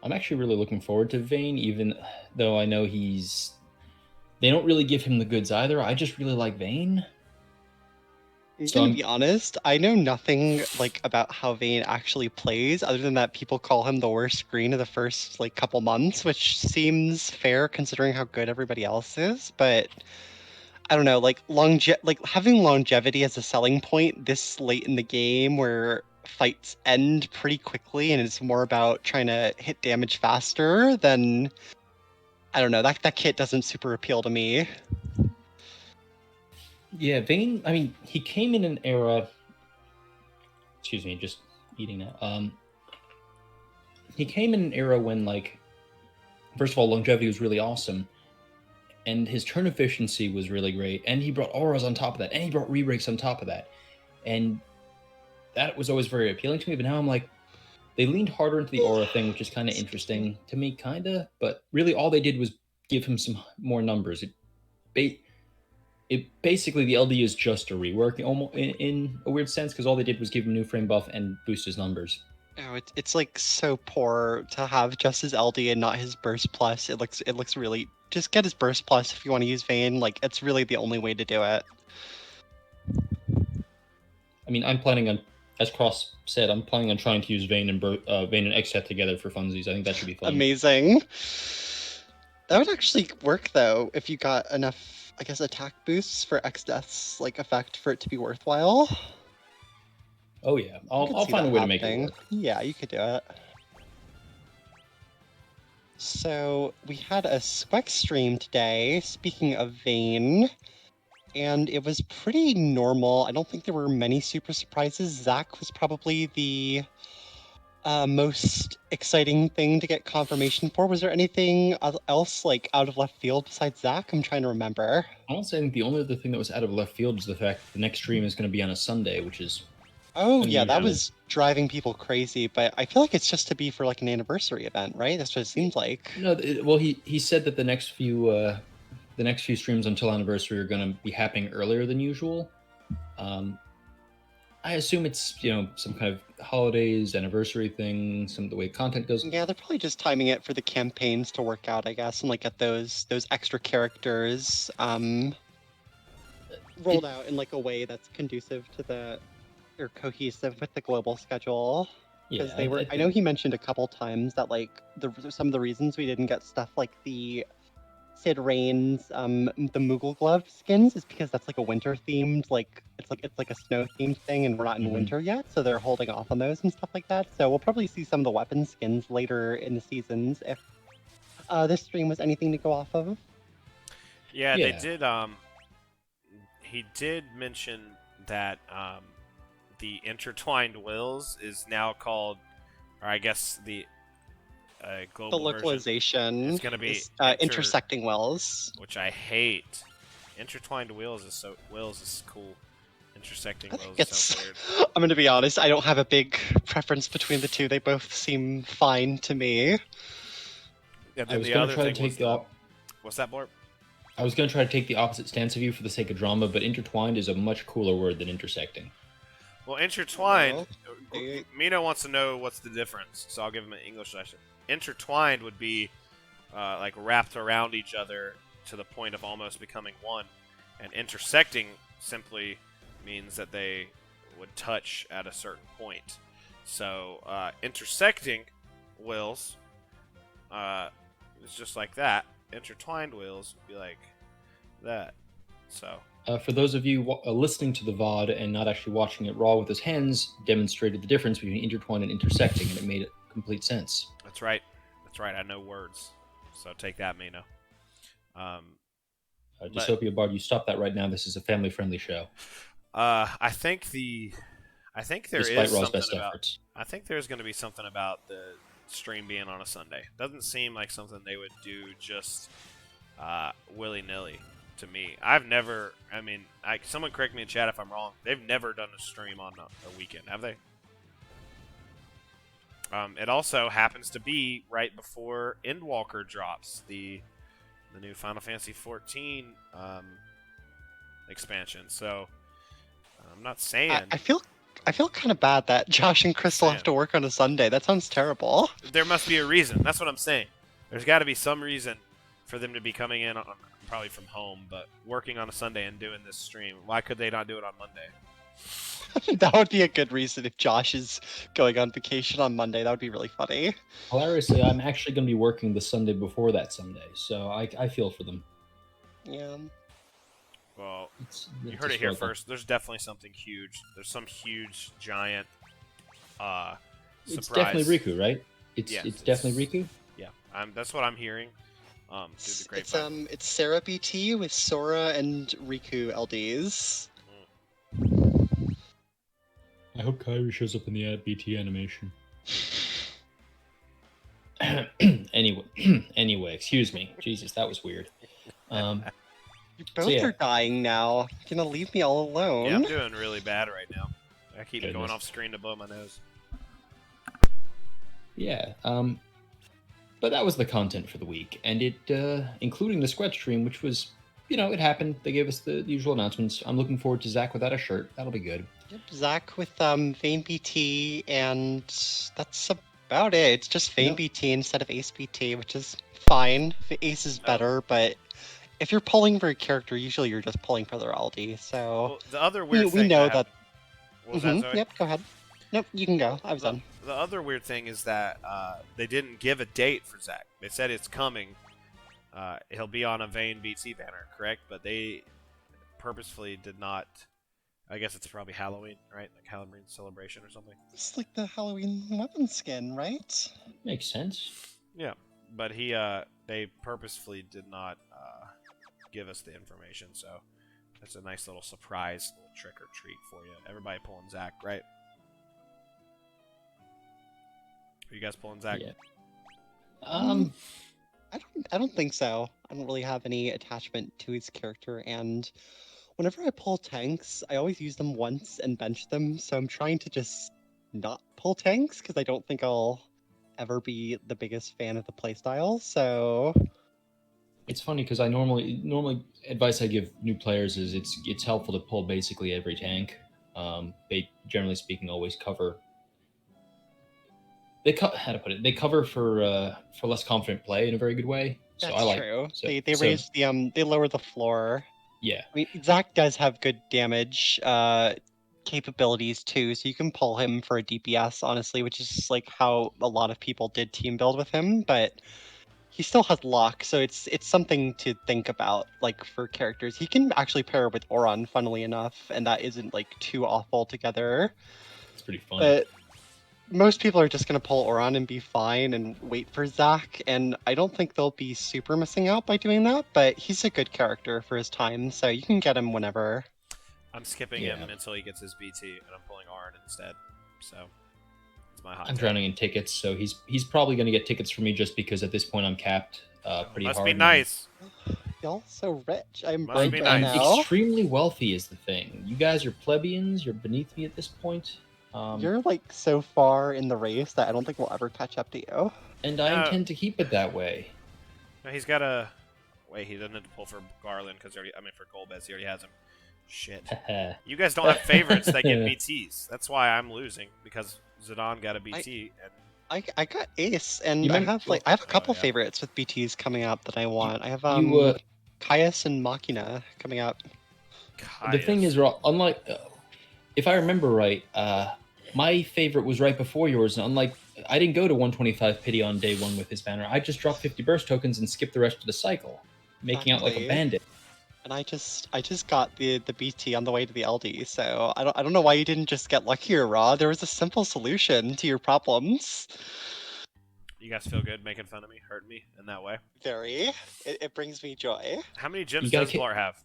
I'm actually really looking forward to Vayne, even though I know they don't really give him the goods either. I just really like Vayne. I'm gonna be honest, I know nothing like about how Vayne actually plays, other than that people call him the worst screen of the first like couple months, which seems fair considering how good everybody else is. But I don't know, like having longevity as a selling point this late in the game, where fights end pretty quickly and it's more about trying to hit damage faster, then I don't know, that kit doesn't super appeal to me. Yeah, Vayne, I mean, he came in an era. Excuse me, just eating now. He came in an era when, like, first of all, longevity was really awesome, and his turn efficiency was really great, and he brought auras on top of that, and he brought re-breaks on top of that, and that was always very appealing to me. But now I'm like, they leaned harder into the aura thing, which is kind of interesting to me, kind of. But really, all they did was give him some more numbers. It basically, the LD is just a rework almost in a weird sense, because all they did was give him new frame buff and boost his numbers. Oh, it's like so poor to have just his LD and not his burst plus. It looks really, just get his burst plus if you want to use Vayne. Like, it's really the only way to do it. I mean, I'm planning on, as Cross said, I'm planning on trying to use Vayne and Xset together for funsies. I think that should be fun. Amazing. That would actually work though if you got enough, I guess, attack boosts for X Death's like effect for it to be worthwhile. Oh yeah, I'll find a way to make it work. Yeah, you could do it. So we had a SQEX stream today, speaking of Vayne, and it was pretty normal. I don't think there were many super surprises. Zach was probably the Most exciting thing to get confirmation for? Was there anything else like out of left field besides Zach? I'm trying to remember. Honestly, I think the only other thing that was out of left field is the fact that the next stream is going to be on a Sunday, which is Oh yeah, that unusual. was driving people crazy, but I feel like it's just to be for like an anniversary event, right? That's what it seems like. No, well, he said that the next few streams until anniversary are going to be happening earlier than usual. I assume it's some kind of holidays, anniversary thing, some of the way content goes. Yeah, they're probably just timing it for the campaigns to work out, I guess, and like get those extra characters rolled out in like a way that's conducive to the or cohesive with the global schedule. Because Yeah, they were, I know he mentioned a couple times that like some of the reasons we didn't get stuff like the Sid Rain's the Moogle glove skins is because that's like a winter themed, like it's like a snow themed thing, and we're not in winter yet, so they're holding off on those and stuff like that. So we'll probably see some of the weapon skins later in the seasons if this stream was anything to go off of. Yeah, they did. He did mention that the intertwined wills is now called, or I guess the global The localization version, it's going to be intersecting wills, which I hate. Intertwined wills is cool. Intersecting wills sounds weird. I'm going to be honest, I don't have a big preference between the two. They both seem fine to me. Yeah, I was going to try to take what's that, Blorp? I was going to try to take the opposite stance of you for the sake of drama, but intertwined is a much cooler word than intersecting. Well, intertwined, Mina wants to know what's the difference, so I'll give him an English lesson. Intertwined would be like wrapped around each other to the point of almost becoming one, and intersecting simply means that they would touch at a certain point. So intersecting wills is just like that. Intertwined wills would be like that. So for those of you listening to the VOD and not actually watching it raw with his hands, demonstrated the difference between intertwined and intersecting, and it made complete sense. That's right. That's right. I know words, so take that, Mino. Dystopia Bard, you stop that right now. This is a family-friendly show. I think there Despite is Raw's something best about. efforts. I think there's going to be something about the stream being on a Sunday. Doesn't seem like something they would do just willy-nilly to me. I've never. I mean, someone correct me in chat if I'm wrong. They've never done a stream on a weekend, have they? It also happens to be right before Endwalker drops, the new Final Fantasy XIV expansion. So I'm not saying. I feel kind of bad that Josh and Crystal have to work on a Sunday. That sounds terrible. There must be a reason. That's what I'm saying. There's got to be some reason for them to be coming in probably from home, but working on a Sunday and doing this stream. Why could they not do it on Monday? That would be a good reason if Josh is going on vacation on Monday. That would be really funny. Hilariously, I'm actually going to be working the Sunday before that Sunday, so I feel for them. Yeah. Well, you heard it here first. There's definitely something huge. There's some huge, giant surprise. It's definitely Riku, right? It's definitely Riku? Yeah, that's what I'm hearing. It's Sarah BT with Sora and Riku LDs. I hope Kairi shows up in the BT animation. Anyway, excuse me. Jesus, that was weird. You both are dying now. You're gonna leave me all alone. Yeah, I'm doing really bad right now. I keep going off screen to blow my nose. Yeah, but that was the content for the week, and it, including the SQEX stream, which was, it happened. They gave us the usual announcements. I'm looking forward to Zach without a shirt. That'll be good. Yep, Zach with Vayne BT, and that's about it. It's just Vayne BT instead of Ace BT, which is fine. Ace is better, but if you're pulling for a character, usually you're just pulling for their LD. So well, the other weird we know that. What was that, Zoe? Yep, go ahead. Nope, you can go. I was done. The other weird thing is that they didn't give a date for Zach. They said it's coming. He'll be on a Vayne BT banner, correct? But they purposefully did not. I guess it's probably Halloween, right? Like Halloween celebration or something. It's like the Halloween weapon skin, right? Makes sense. Yeah, but they purposefully did not give us the information, so that's a nice little surprise, little trick or treat for you. Everybody pulling Zach, right? Are you guys pulling Zach? Yeah. I don't think so. I don't really have any attachment to his character, and whenever I pull tanks, I always use them once and bench them, so I'm trying to just not pull tanks because I don't think I'll ever be the biggest fan of the playstyle. So It's funny because I normally advice I give new players is it's helpful to pull basically every tank. They generally speaking always cover. How to put it? They cover for less confident play in a very good way. So that's I like true. so They so raise they lower the floor. yeah. I mean, Zach does have good damage capabilities too, so you can pull him for a DPS, honestly, which is like how a lot of people did team build with him, but he still has luck, so it's something to think about, like for characters. He can actually pair with Oron, funnily enough, and that isn't like too awful together. It's pretty fun. But most people are just gonna pull Oron and be fine and wait for Zach, and I don't think they'll be super missing out by doing that, but he's a good character for his time, so you can get him whenever. I'm skipping Yeah. him until he gets his BT, and I'm pulling Arn instead. So it's my hot I'm take. drowning in tickets, so he's probably going to get tickets for me just because at this point I'm capped pretty Must hard. be nice. Y'all so rich. I'm Must broke be right nice. now. Extremely wealthy is the thing. You guys are plebeians. You're beneath me at this point. You're like so far in the race that I don't think we'll ever catch up to you. And I intend to keep it that way. No, he's got a. Wait, he doesn't have to pull for Garland because for Golbez, he already has him. Shit. You guys don't have favorites that get BTs. That's why I'm losing because Zidane got a BT and. I got Ace, and You I remember- have a couple yeah. favorites with BTs coming up that I want. I have you, Caius and Machina coming up. The thing is, unlike if I remember right, my favorite was right before yours. And unlike I didn't go to 125 pity on day one with his banner. I just dropped 50 burst tokens and skipped the rest of the cycle, making out like a Exactly. bandit. And I just got the BT on the way to the LD, so I don't know why you didn't just get luckier, Raw. There was a simple solution to your problems. You guys feel good making fun of me, hurting me in that way? Very. It brings me joy. How many gems You gotta does Bl'Art have?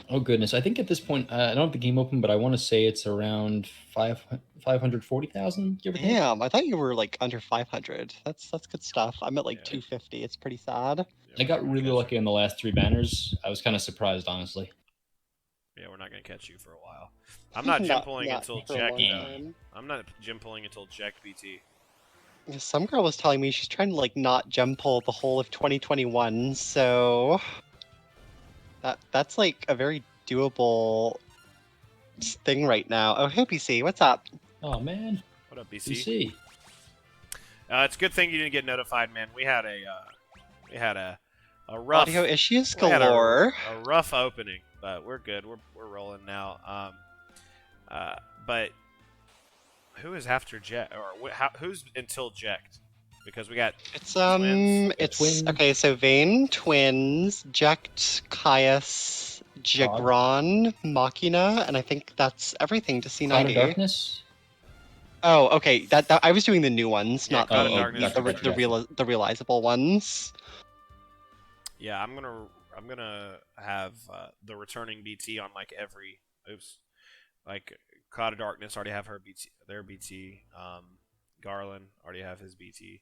Oh goodness! I think at this point, I don't have the game open, but I want to say it's around 540,000. Give or take. Damn, I thought you were like under 500. That's good stuff. I'm at like Yeah. 250. It's pretty sad. I got really lucky on the last 3 banners. I was kind of surprised, honestly. Yeah, we're not gonna catch you for a while. I'm not gem pulling not until for a Jack. long time. I'm not gem pulling until Jack BT. Some girl was telling me she's trying to like not gem pull the whole of 2021, so that's like a very doable thing right now. Oh, hey BC, what's up? Oh man, What up, you BC? see. It's a good thing you didn't get notified, man. We had a rough Audio issues we had galore. a rough opening, but we're good. We're rolling now. But who is after Jet or who's until Jekt? Because we got It's twins. it's Twins. okay. So Vayne, twins, Jekt, Caius, Jagron, Machina, and I think that's everything to Cloud of C90. Darkness. Oh, okay. That I was doing the new ones, Yeah, not Cloud of Oh, Darkness. the realizable ones. Yeah, I'm gonna have the returning BT on like every like Cloud of Darkness already have their BT. Garland already have his BT.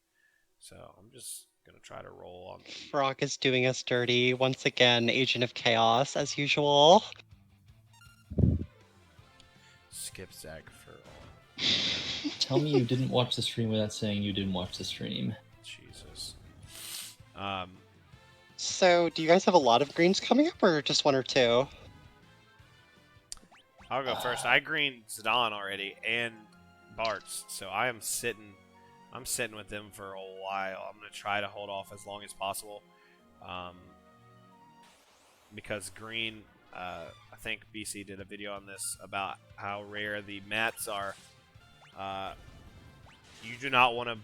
So I'm just gonna try to roll on. Brock is doing us dirty once again. Agent of Chaos as usual. Skip Zach for all. Tell me you didn't watch the stream without saying you didn't watch the stream. Jesus. So, do you guys have a lot of greens coming up, or just one or two? I'll go first. I greened Zidane already and Bart's, so I'm sitting with them for a while. I'm gonna try to hold off as long as possible, because green. I think BC did a video on this about how rare the mats are. You do not want to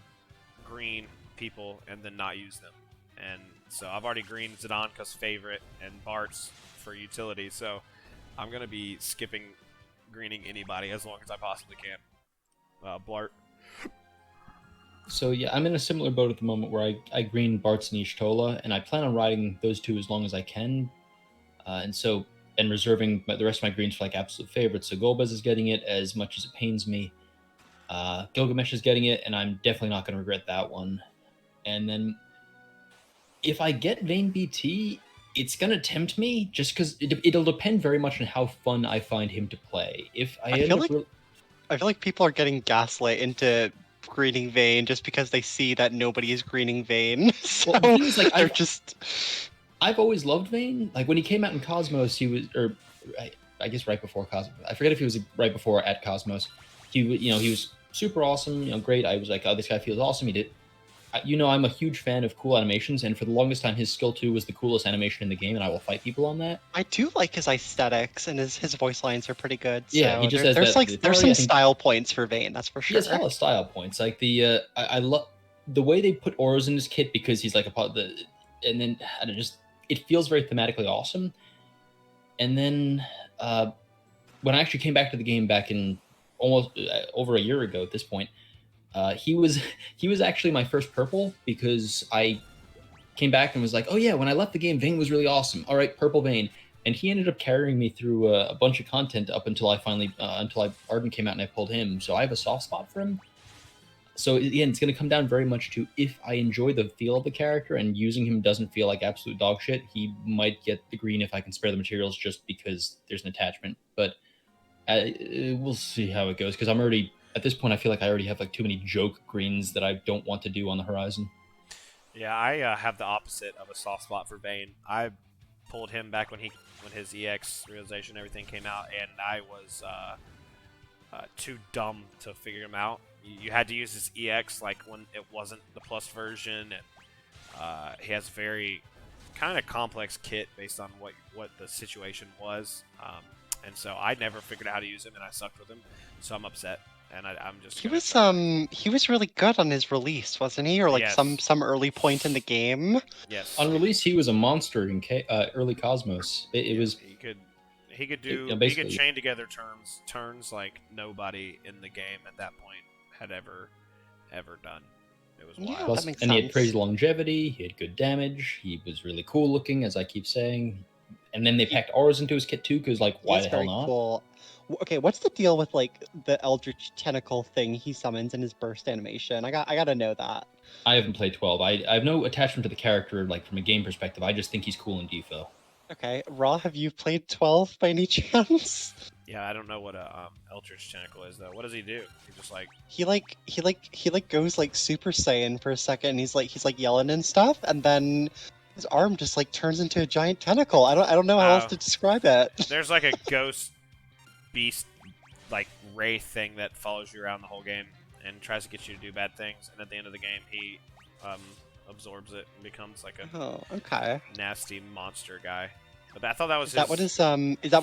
green people and then not use them. And so I've already greened Zidane because favorite and Bart's for utility. So I'm going to be skipping greening anybody as long as I possibly can. Bl'Art. So yeah, I'm in a similar boat at the moment where I green Bart's and Ishtola, and I plan on riding those two as long as I can. And reserving the rest of my greens for like absolute favorites. So Golbez is getting it as much as it pains me. Gilgamesh is getting it, and I'm definitely not going to regret that one. And then if I get Vayne BT, it's going to tempt me just because it'll depend very much on how fun I find him to play. If I end feel up like I feel like people are getting gaslit into greening Vayne just because they see that nobody is greening Vayne. So Well, the thing is, like, they're just. I've always loved Vayne. Like when he came out in Cosmos, he was, or I guess right before Cosmos. I forget if he was right before or at Cosmos. He was super awesome. Great. I was like, oh, this guy feels awesome. He did. I'm a huge fan of cool animations, and for the longest time, his skill 2 was the coolest animation in the game, and I will fight people on that. I do like his aesthetics, and his voice lines are pretty good. Yeah, so he just there's has that. there's some style points for Vayne, that's for He sure. has hella style points. Like I love the way they put auras in his kit because he's like a part of the, and then I don't know, just it feels very thematically awesome. And then when I actually came back to the game back in almost over a year ago at this point, he was actually my first purple because I came back and was like, oh yeah, when I left the game, Vayne was really awesome. All right, purple Vayne. And he ended up carrying me through a bunch of content up until I finally, Arden came out and I pulled him. So I have a soft spot for him. So again, it's going to come down very much to if I enjoy the feel of the character and using him doesn't feel like absolute dog shit, he might get the green if I can spare the materials just because there's an attachment. But we'll see how it goes because I'm already, at this point, I feel like I already have like too many joke greens that I don't want to do on the horizon. Yeah, I have the opposite of a soft spot for Vayne. I pulled him back when his EX realization and everything came out, and I was too dumb to figure him out. You had to use his EX like when it wasn't the plus version, and he has a very kind of complex kit based on what the situation was. And so I never figured out how to use him, and I sucked with him. So I'm upset, and I'm just. He was really good on his release, wasn't he? Or like Yes. some early point in the game. Yes. On release, he was a monster in early Cosmos. It was. He could do. He could chain together turns like nobody in the game at that point had ever done. It was wild. Yeah, Plus, that makes and he had sense. crazy longevity. He had good damage. He was really cool looking, as I keep saying. And then they packed auras into his kit too, because like, why the hell not? Cool. Okay, what's the deal with like the Eldritch tentacle thing he summons in his burst animation? I gotta know that. I haven't played 12. I have no attachment to the character, like from a game perspective. I just think he's cool in DFFOO. Okay, Raw, have you played 12 by any chance? Yeah, I don't know what a Eldritch Tentacle is though. What does he do? He just like he goes like Super Saiyan for a second. And he's like yelling and stuff, and then his arm just like turns into a giant tentacle. I don't know how else to describe it. There's like a ghost beast like wraith thing that follows you around the whole game and tries to get you to do bad things, and at the end of the game he absorbs it and becomes like a nasty monster guy. But I thought that was is that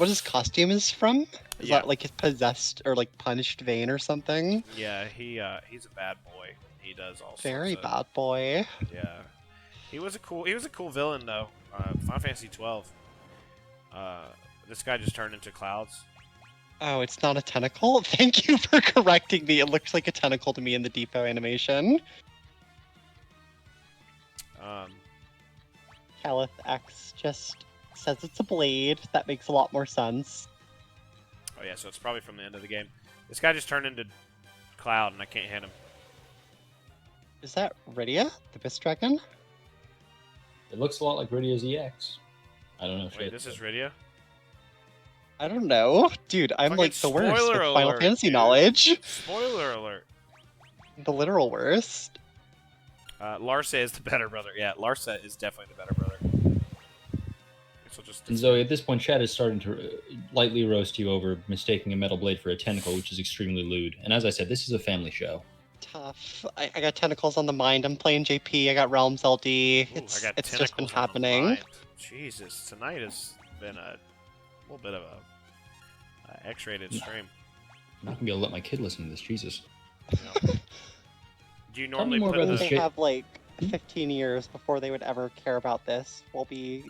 what his costume is from? Is that like his possessed or like punished Vayne or something? Yeah, he's a bad boy. He does all very sorts of, bad boy. Yeah, he was a cool villain though. Final Fantasy 12. This guy just turned into clouds. Oh, it's not a tentacle? Thank you for correcting me. It looks like a tentacle to me in the DFFOO animation. Calith X just says it's a blade. That makes a lot more sense. Oh yeah, so it's probably from the end of the game. This guy just turned into Cloud, and I can't hit him. Is that Rydia, the Beast Dragon? It looks a lot like Rydia's EX. I don't know. Wait, this is Rydia? I don't know. Dude, I'm like the worst with Final Fantasy knowledge. Spoiler alert. The literal worst. Larsa is the better brother. Yeah, Larsa is definitely the better brother. And Zoe, at this point, Chad is starting to lightly roast you over mistaking a metal blade for a tentacle, which is extremely lewd. And as I said, this is a family show. Tough. I got tentacles on the mind. I'm playing JP. I got Realms LD. It's just been happening. Jesus, tonight has been a little bit of a X-rated stream. I'm not gonna be able to let my kid listen to this. Jesus. No. Do you normally put the... They have like 15 years before they would ever care about this. We'll be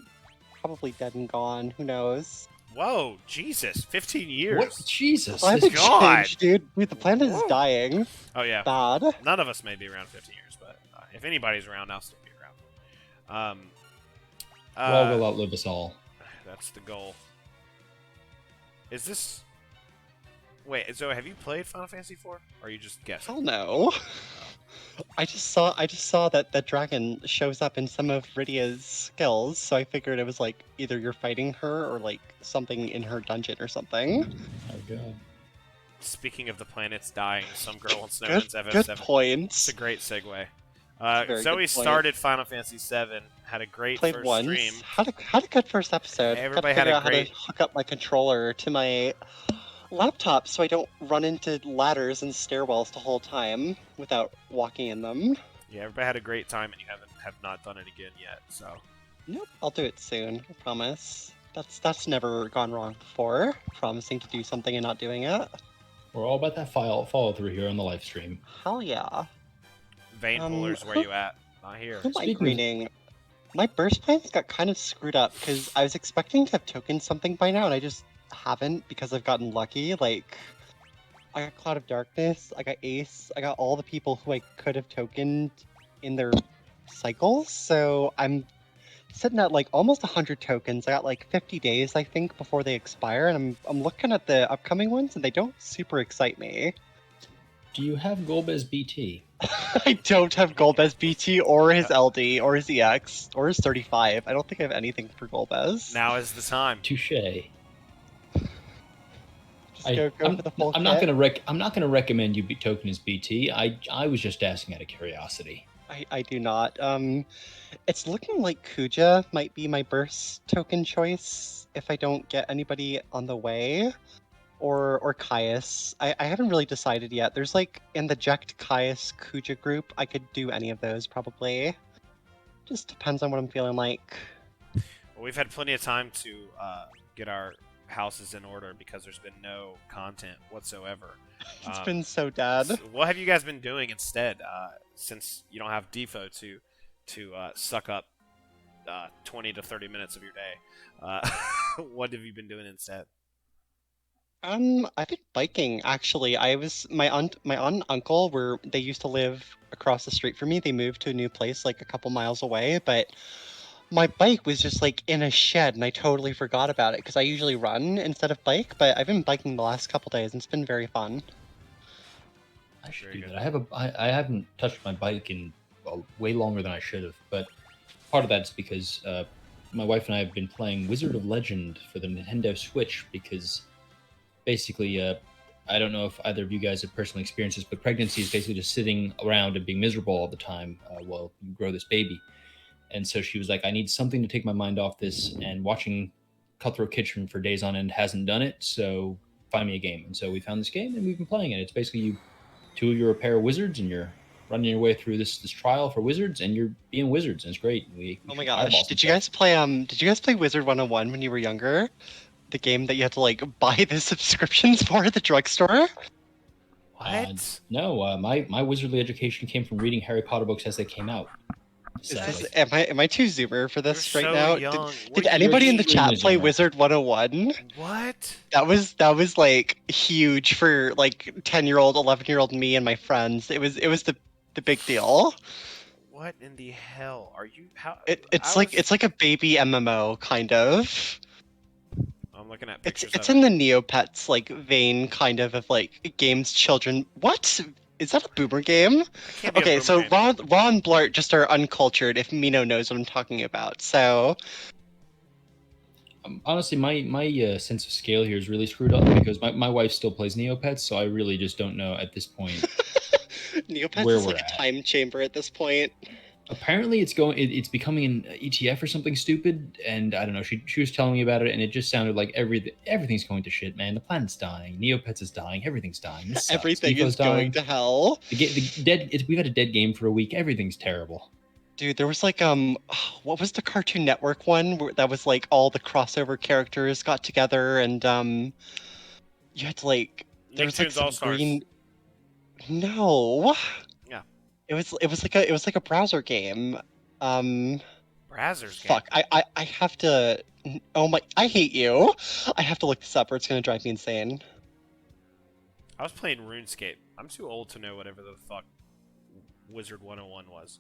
probably dead and gone. Who knows? Whoa, Jesus! 15 years. What? Jesus. Climate God, change, dude. The planet is dying. Oh yeah. Bad. None of us may be around 15 years, but if anybody's around, I'll still be around. God will outlive us all. That's the goal. Is this? Wait, so have you played Final Fantasy IV? Or are you just guessing? Hell no. I just saw that that dragon shows up in some of Rydia's skills, so I figured it was like either you're fighting her or like something in her dungeon or something. Oh god. Speaking of the planets dying, some girl wants to know Good, when's FF7. good It's points. a great segue. a very Zoe good point. started Final Fantasy VII, had a great Played first once. stream. Had a good first episode. Everybody Gotta had figure a out how great- to hook up my controller to my laptop so I don't run into ladders and stairwells the whole time without walking in them. Yeah, everybody had a great time, and you have not done it again yet. So Nope, I'll do it soon. I promise. That's never gone wrong before. Promising to do something and not doing it. We're all about that follow through here on the live stream. Hell yeah. Vein pullers, where you at? Not here. Who am I Speaking of- greening? My burst plans got kind of screwed up because I was expecting to have tokened something by now and I just haven't because I've gotten lucky. Like, I got Cloud of Darkness, I got Ace, I got all the people who I could have tokened in their cycles, so I'm sitting at like almost 100 tokens. I got like 50 days, I think, before they expire, and I'm looking at the upcoming ones and they don't super excite me. Do you have Golbez BT? I don't have Golbez BT or his LD or his EX or his 35. I don't think I have anything for Golbez. Now is the time. Touche. Just go for the full I'm not gonna recommend you be token as BT. I was just asking out of curiosity. I do not. It's looking like Kuja might be my burst token choice if I don't get anybody on the way. Or Caius. I haven't really decided yet. There's like in the Jekt Caius Kuja group, I could do any of those probably. Just depends on what I'm feeling like. Well, we've had plenty of time to get our houses in order because there's been no content whatsoever. It's been so dead. So what have you guys been doing instead? Since you don't have DFFOO to suck up 20 to 30 minutes of your day, what have you been doing instead? I've been biking actually. My aunt and uncle were they used to live across the street from me. They moved to a new place like a couple miles away, but my bike was just like in a shed and I totally forgot about it because I usually run instead of bike, but I've been biking the last couple days and it's been very fun. I should Very do good. that. I haven't touched my bike in way longer than I should have, but part of that's because my wife and I have been playing Wizard of Legend for the Nintendo Switch because basically, I don't know if either of you guys have personally experienced this, but pregnancy is basically just sitting around and being miserable all the time while you grow this baby. And so she was like, I need something to take my mind off this, and watching Cutthroat Kitchen for days on end hasn't done it, so find me a game. And so we found this game, and we've been playing it. It's basically two of you are a pair of wizards, and you're running your way through this trial for wizards, and you're being wizards, and it's great. We Oh my shoot gosh. fireballs Did and you stuff. guys play Wizard 101 when you were younger? The game that you had to like buy the subscriptions for at the drugstore? What? No, my wizardly education came from reading Harry Potter books as they came out. Is Sadly. this, am I too zoomer for this You're right so now? young. Did We're anybody in the extremely chat play zoomer. Wizard 101? What? That was like huge for like 10-year-old, 11-year-old me and my friends. It was the big deal. What in the hell are you? How? It's like a baby MMO kind of. I'm looking at It's pictures it's of in it. the Neopets like vein kind of like games children. What? Is that a boomer game? Can't be a Okay, boomer so game. Ron and Blart just are uncultured if Mino knows what I'm talking about. So Honestly, my sense of scale here is really screwed up because my wife still plays Neopets, so I really just don't know at this point. Neopets Where is we're like a at. time chamber at this point. Apparently, it's becoming an ETF or something stupid, and I don't know. She was telling me about it, and it just sounded like everything's going to shit, man. The planet's dying, Neopets is dying, everything's dying. This sucks. Everything Eco's is going to hell. We've had a dead game for a week. Everything's terrible. Dude, there was like what was the Cartoon Network one that was like all the crossover characters got together and you had to like there was like Nicktoons some All-Stars. green. No. Yeah. It was like a browser game. Brazzers game. Fuck. I have to. Oh my! I hate you. I have to look this up, or it's gonna drive me insane. I was playing RuneScape. I'm too old to know whatever the fuck Wizard 101 was.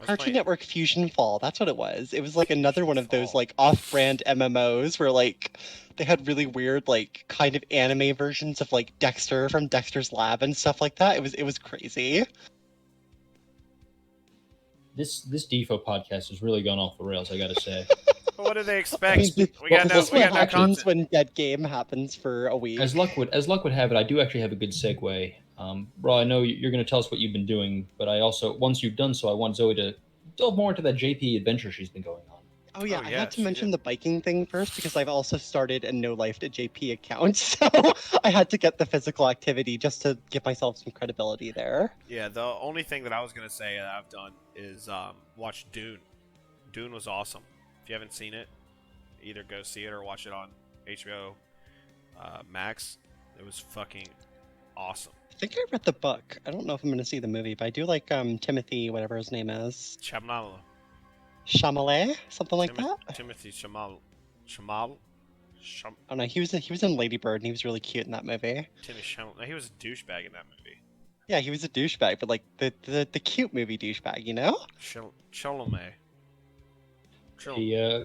Cartoon Network Fusion Fall. That's what it was. It was like another one of those Fall. like off-brand MMOs where like they had really weird like kind of anime versions of like Dexter from Dexter's Lab and stuff like that. It was crazy. This DFO podcast has really gone off the rails, I gotta say. But what do they I expect? mean, we got no, this we what got no happens content. when Dead Game happens for a week. As luck would have it, I do actually have a good segue. Raw, I know you're going to tell us what you've been doing, but I also, once you've done so, I want Zoe to delve more into that JP adventure she's been going on. Oh yeah, Oh, I yeah, had to she mention did. the biking thing first because I've also started a No Life to JP account, so I had to get the physical activity just to give myself some credibility there. Yeah, the only thing that I was gonna say that I've done is watch Dune. Dune was awesome. If you haven't seen it, either go see it or watch it on HBO Max. It was fucking awesome. I think I read the book. I don't know if I'm going to see the movie, but I do like Timothy, whatever his name is. Chalamet. Chalamet, something like that. Timothy Chalamet. Oh no, he was in Lady Bird and he was really cute in that movie. Timmy Chalamet. He was a douchebag in that movie. Yeah, he was a douchebag, but like the cute movie douchebag, you know? Chalamet. He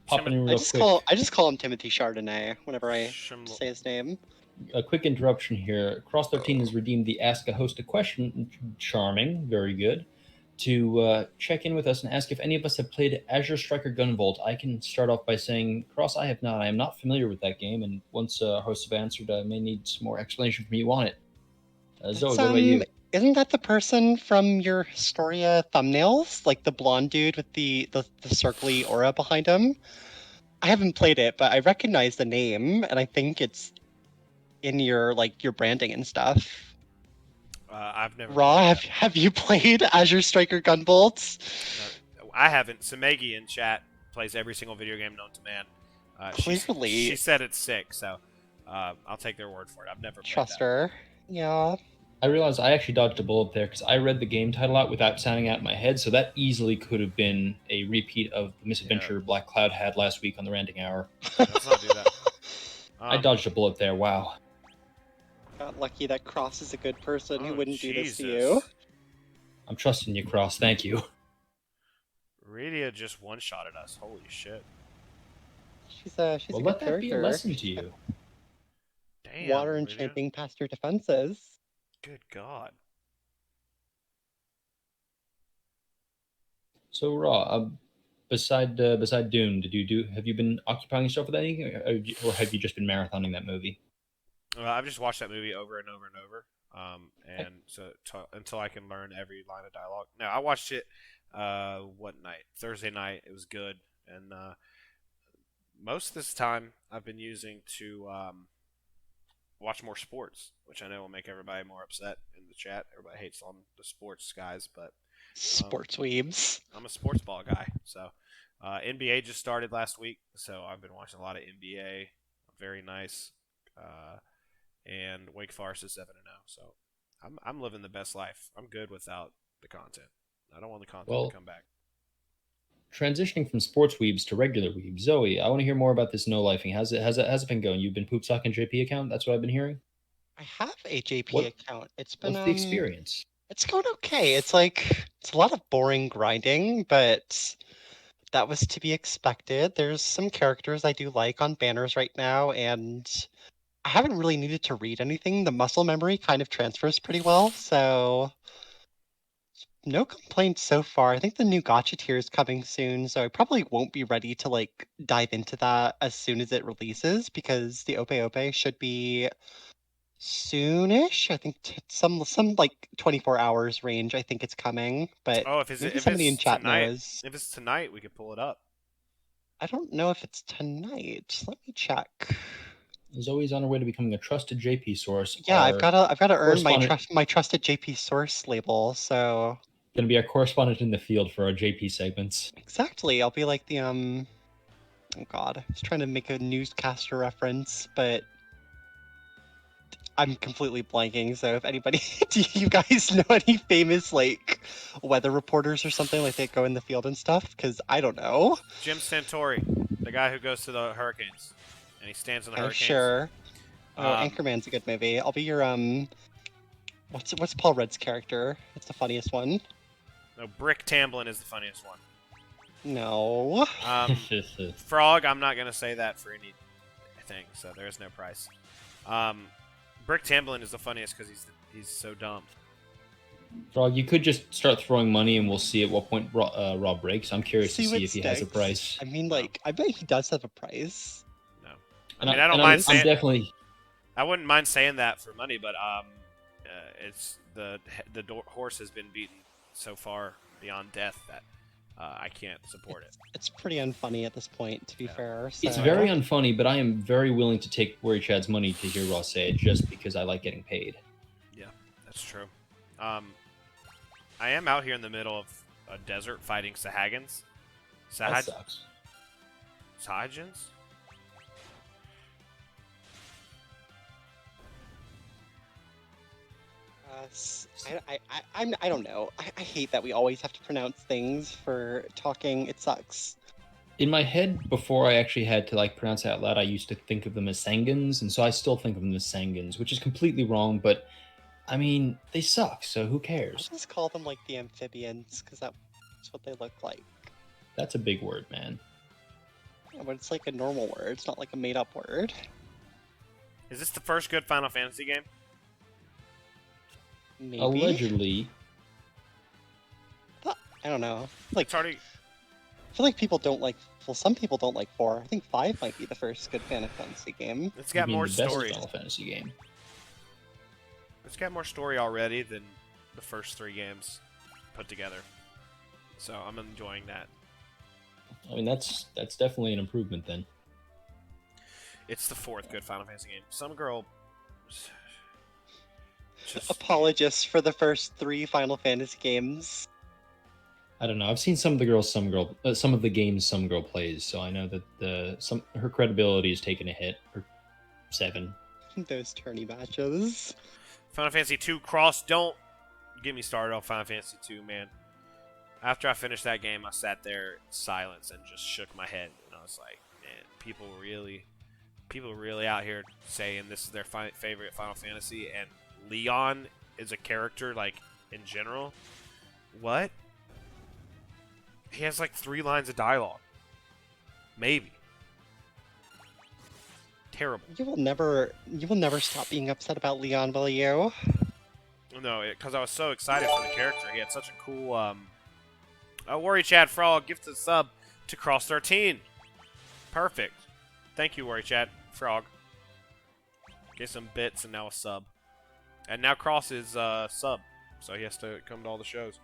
popping in I real just quick. call him Timothy Chardonnay whenever I say his name. A quick interruption here. Cross 13 has redeemed the Ask a Host a Question, charming, very good, to check in with us and ask if any of us have played Azure Striker Gunvolt. I can start off by saying, Cross, I have not. I am not familiar with that game, and once hosts have answered, I may need some more explanation from you on it. Zoe, what about you? Isn't that the person from your Historia thumbnails? Like the blonde dude with the circly aura behind him? I haven't played it, but I recognize the name, and I think it's in your branding and stuff. I've never. Raw, have you played Azure Striker Gunbolts? No, I haven't. Samegi in chat plays every single video game known to man. Clearly. She said it's sick, so I'll take their word for it. I've never played Trust that. her. Yeah. I realized I actually dodged a bullet there because I read the game title out without sounding out in my head, so that easily could have been a repeat of the misadventure Black Cloud had last week on the Ranting Hour. Let's not do that. I dodged a bullet there. Wow. Got lucky that Cross is a good person who Oh, wouldn't do this to Jesus. you. I'm trusting you, Cross. Thank you. Redia just one-shotted us. Holy shit. She's a Well, good let that character. be a lesson to you. Damn. Water Redia. enchanting past your defenses. Good God. So, Raw, beside Dune, have you been occupying yourself with anything, or have you just been marathoning that movie? I've just watched that movie over and over and over, until I can learn every line of dialogue. No, I watched it. What night? Thursday night. It was good, and most of this time I've been using to watch more sports, which I know will make everybody more upset in the chat. Everybody hates on the sports guys, but Sports weebs. I'm a sports ball guy. So NBA just started last week, so I've been watching a lot of NBA. Very nice. And Wake Forest is 7-0. So I'm living the best life. I'm good without the content. I don't want the content to come back. Transitioning from sports weebs to regular weebs, Zoe, I want to hear more about this no-lifing. How's it been going? You've been poop sucking JP account? That's what I've been hearing? I have a JP account. It's been What's the experience? It's going okay. It's a lot of boring grinding, but that was to be expected. There's some characters I do like on banners right now, and I haven't really needed to read anything. The muscle memory kind of transfers pretty well, so no complaints so far. I think the new gacha tier is coming soon, so I probably won't be ready to dive into that as soon as it releases because the Ope Ope should be soonish. I think some 24 hours range. I think it's coming, but maybe somebody in chat knows. If it's tonight, we could pull it up. I don't know if it's tonight. Let me check. Zoe's on her way to becoming a trusted JP source. Yeah, I've got to earn my trusted JP source label. So gonna be our correspondent in the field for our JP segments. Exactly. I'll be like the oh god, I was trying to make a newscaster reference, but I'm completely blanking. So if anybody, do you guys know any famous weather reporters or something that go in the field and stuff? Because I don't know. Jim Santori, the guy who goes to the Hurricanes, and he stands in the Hurricanes. Sure. Oh, Anchorman's a good movie. I'll be your what's Paul Rudd's character? It's the funniest one. No, Brick Tamblyn is the funniest one. No. Frog, I'm not gonna say that for anything, so there is no price. Brick Tamblyn is the funniest because he's so dumb. Frog, you could just start throwing money, and we'll see at what point Raw breaks. I'm curious to See see what if he has a sticks. price. I mean, like, I bet he does have a price. No, And I don't and mind I'm saying. definitely. I wouldn't mind saying that for money, but it's the horse has been beaten so far beyond death that I can't support it. It's pretty unfunny at this point, to be fair. It's so- very unfunny, but I am very willing to take Worry Chad's money to hear Raw say it, just because I like getting paid. Yeah, that's true. I am out here in the middle of a desert fighting Sahagins. That sucks. Sahagins? I don't know. I hate that we always have to pronounce things for talking. It sucks. In my head, before I actually had to pronounce it out loud, I used to think of them as Sangans, and so I still think of them as Sangans, which is completely wrong. But I mean, they suck, so who I cares? just call them like the amphibians because that's what they look like. That's a big word, man. Yeah, but it's like a normal word. It's not like a made-up word. Is this the first good Final Fantasy game? Maybe. Allegedly, I don't know. Like, It's already. I feel like people don't like. Well, some people don't like 4. I think 5 might be the first good Final Fantasy game. It's got more the best story. Final Fantasy game. It's got more story already than the first 3 games put together. So I'm enjoying that. I mean, that's definitely an improvement then. It's the 4th good Final Fantasy game. Some girl. Just, Apologists for the first 3 Final Fantasy games. I don't know. I've seen some of the games some girl plays, so I know that her credibility has taken a hit. Or 7. Those tourney matches. Final Fantasy 2 Cross. Don't get me started on Final Fantasy 2, man. After I finished that game, I sat there in silence and just shook my head, and I was like, man, people really out here saying this is their favorite Final Fantasy, and Leon is a character, like, in general. What? He has, 3 lines of dialogue. Maybe. Terrible. You will never stop being upset about Leon, will you? No, because I was so excited for the character. He had such a cool, Worry Chad Frog gifted a sub to Cross 13. Perfect. Thank you, Worry Chad Frog. Get some bits and now a sub. And now Cross is sub, so he has to come to all the shows.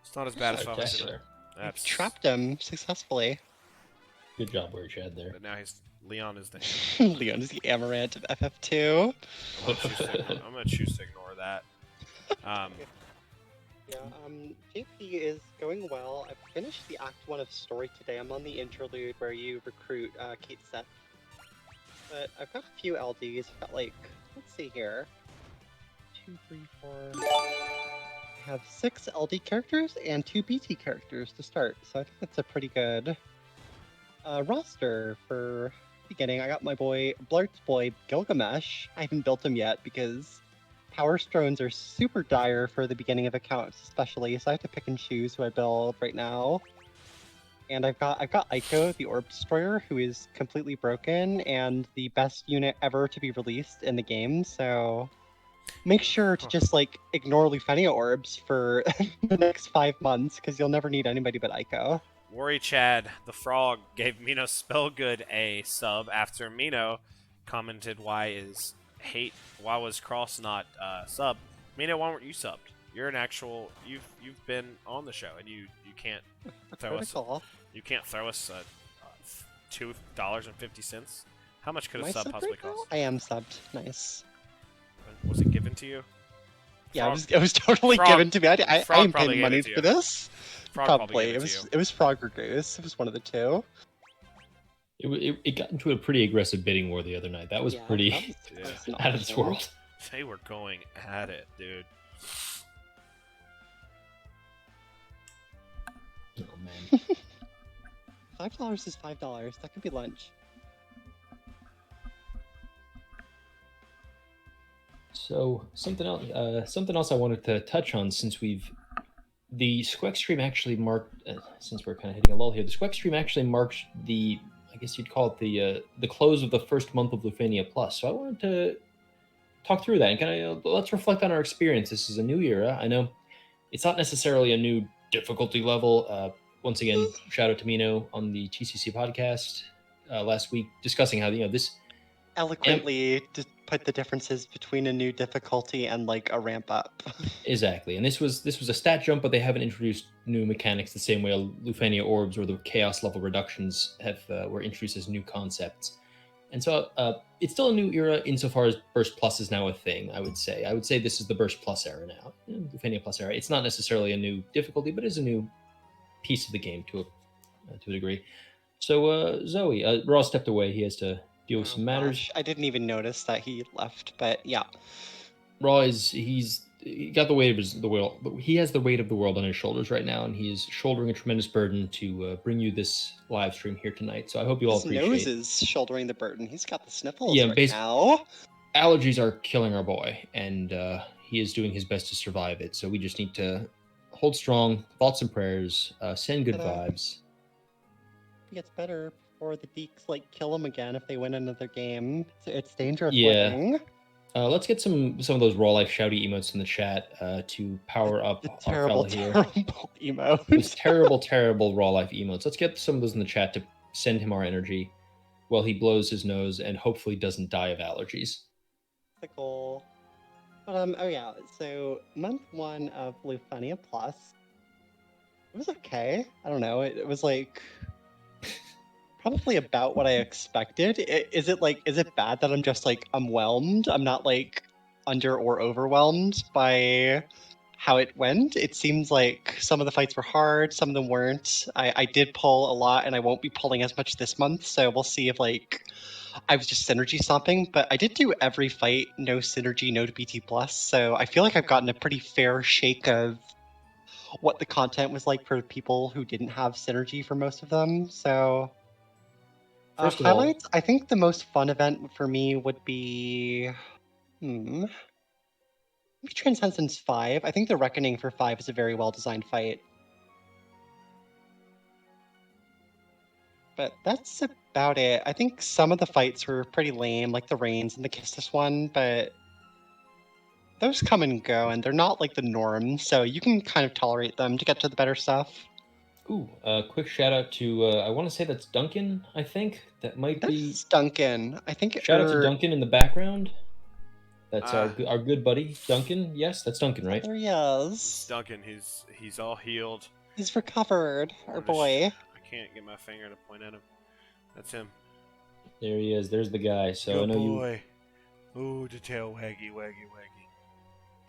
It's not as bad as Final Fantasy. Spectacular. That's Trapped him successfully. Good job, Worry Chad there. But now Leon is the. Leon is the Amaranth of FF2. I'm gonna choose to ignore that. Yeah, JP is going well. I finished the Act 1 of story today. I'm on the interlude where you recruit Kate Seth. But I've got a few LDs. I've got let's see here. 2, 3, 4. I have 6 LD characters and 2 BT characters to start, so I think that's a pretty good roster for beginning. I got my boy, Blart's boy, Gilgamesh. I haven't built him yet because Power Stones are super dire for the beginning of accounts, especially, so I have to pick and choose who I build right now. And I've got Aiko, the Orb Destroyer, who is completely broken and the best unit ever to be released in the game, so make sure to just ignore Lufenia orbs for the next 5 months, because you'll never need anybody but Aiko. Worry Chad the Frog gave Mino Spellgood a sub after Mino commented why was Cross not sub. Mino, why weren't you subbed? You're an actual you've been on the show and you can't throw us $2.50. How much could a sub possibly cost? I am subbed. Nice. Was it given to you? Yeah, Frog- it was totally Frog- given to me. I Frog ain't probably paying gave money it to for you. this. Frog Probably. gave It it to you. was Frog or Goose. It was one of the two. It got into a pretty aggressive bidding war the other night. That was Yeah, pretty that was out of this awful. world. They were going at it, dude. Oh man. $5 is $5. That could be lunch. So something else I wanted to touch on, since we've the SQEX stream actually marked, since we're kind of hitting a lull here, the SQEX stream actually marked the, I guess you'd call it the close of the first month of Lufania Plus. So I wanted to talk through that and kind of let's reflect on our experience. This is a new era. I know it's not necessarily a new difficulty level. Once again, shout out to Mino on the TCC podcast last week discussing how this Eloquently to put the differences between a new difficulty and like a ramp up. exactly, and this was a stat jump, but they haven't introduced new mechanics the same way Lufania orbs or the chaos level reductions were introduced as new concepts. And so it's still a new era insofar as Burst Plus is now a thing, I would say. I would say this is the Burst Plus era now, Lufania Plus era. It's not necessarily a new difficulty, but it's a new piece of the game to a degree. So Zoe, Raw stepped away. He has to deal with some matters. Gosh, I didn't even notice that he left, but yeah. Raw he got the weight of the world. He has the weight of the world on his shoulders right now, and he is shouldering a tremendous burden to bring you this live stream here tonight. So I hope you all His appreciate. nose is shouldering the burden. He's got the sniffles Yeah, right now. Allergies are killing our boy, and he is doing his best to survive it. So we just need to hold strong, thoughts and prayers, send good vibes. It gets better before the Deeks like kill him again if they win another game. It's dangerous. Yeah. Living. Let's get some of those raw life shouty emotes in the chat to power up The our fella terrible, here. terrible emotes. Those terrible raw life emotes. Let's get some of those in the chat to send him our energy while he blows his nose and hopefully doesn't die of allergies. The goal. But oh yeah, so month 1 of Lufania Plus. It was okay. I don't know. It was like probably about what I expected. Is it bad that I'm just like umwhelmed? I'm not like under or overwhelmed by how it went. It seems like some of the fights were hard, some of them weren't. I did pull a lot, and I won't be pulling as much this month, so we'll see if like I was just synergy stomping. But I did do every fight, no synergy, no BT plus, so I feel like I've gotten a pretty fair shake of what the content was like for people who didn't have synergy for most of them. So First of all, highlights, I think the most fun event for me would be maybe Transcendence 5. I think the Reckoning for 5 is a very well designed fight. But that's about it. I think some of the fights were pretty lame, like the Reigns and the Quistis one, but those come and go, and they're not like the norm, so you can kind of tolerate them to get to the better stuff. Ooh, quick shout out to I want to say that's Duncan. I think that might be Duncan. I think shout out to Duncan in the background. That's our good buddy Duncan. Yes, that's Duncan, right? There he is. It's Duncan. He's all healed. He's recovered, our boy. I can't get my finger to point at him. That's him. There he is. There's the guy. So good I know boy. Ooh, the tail waggy.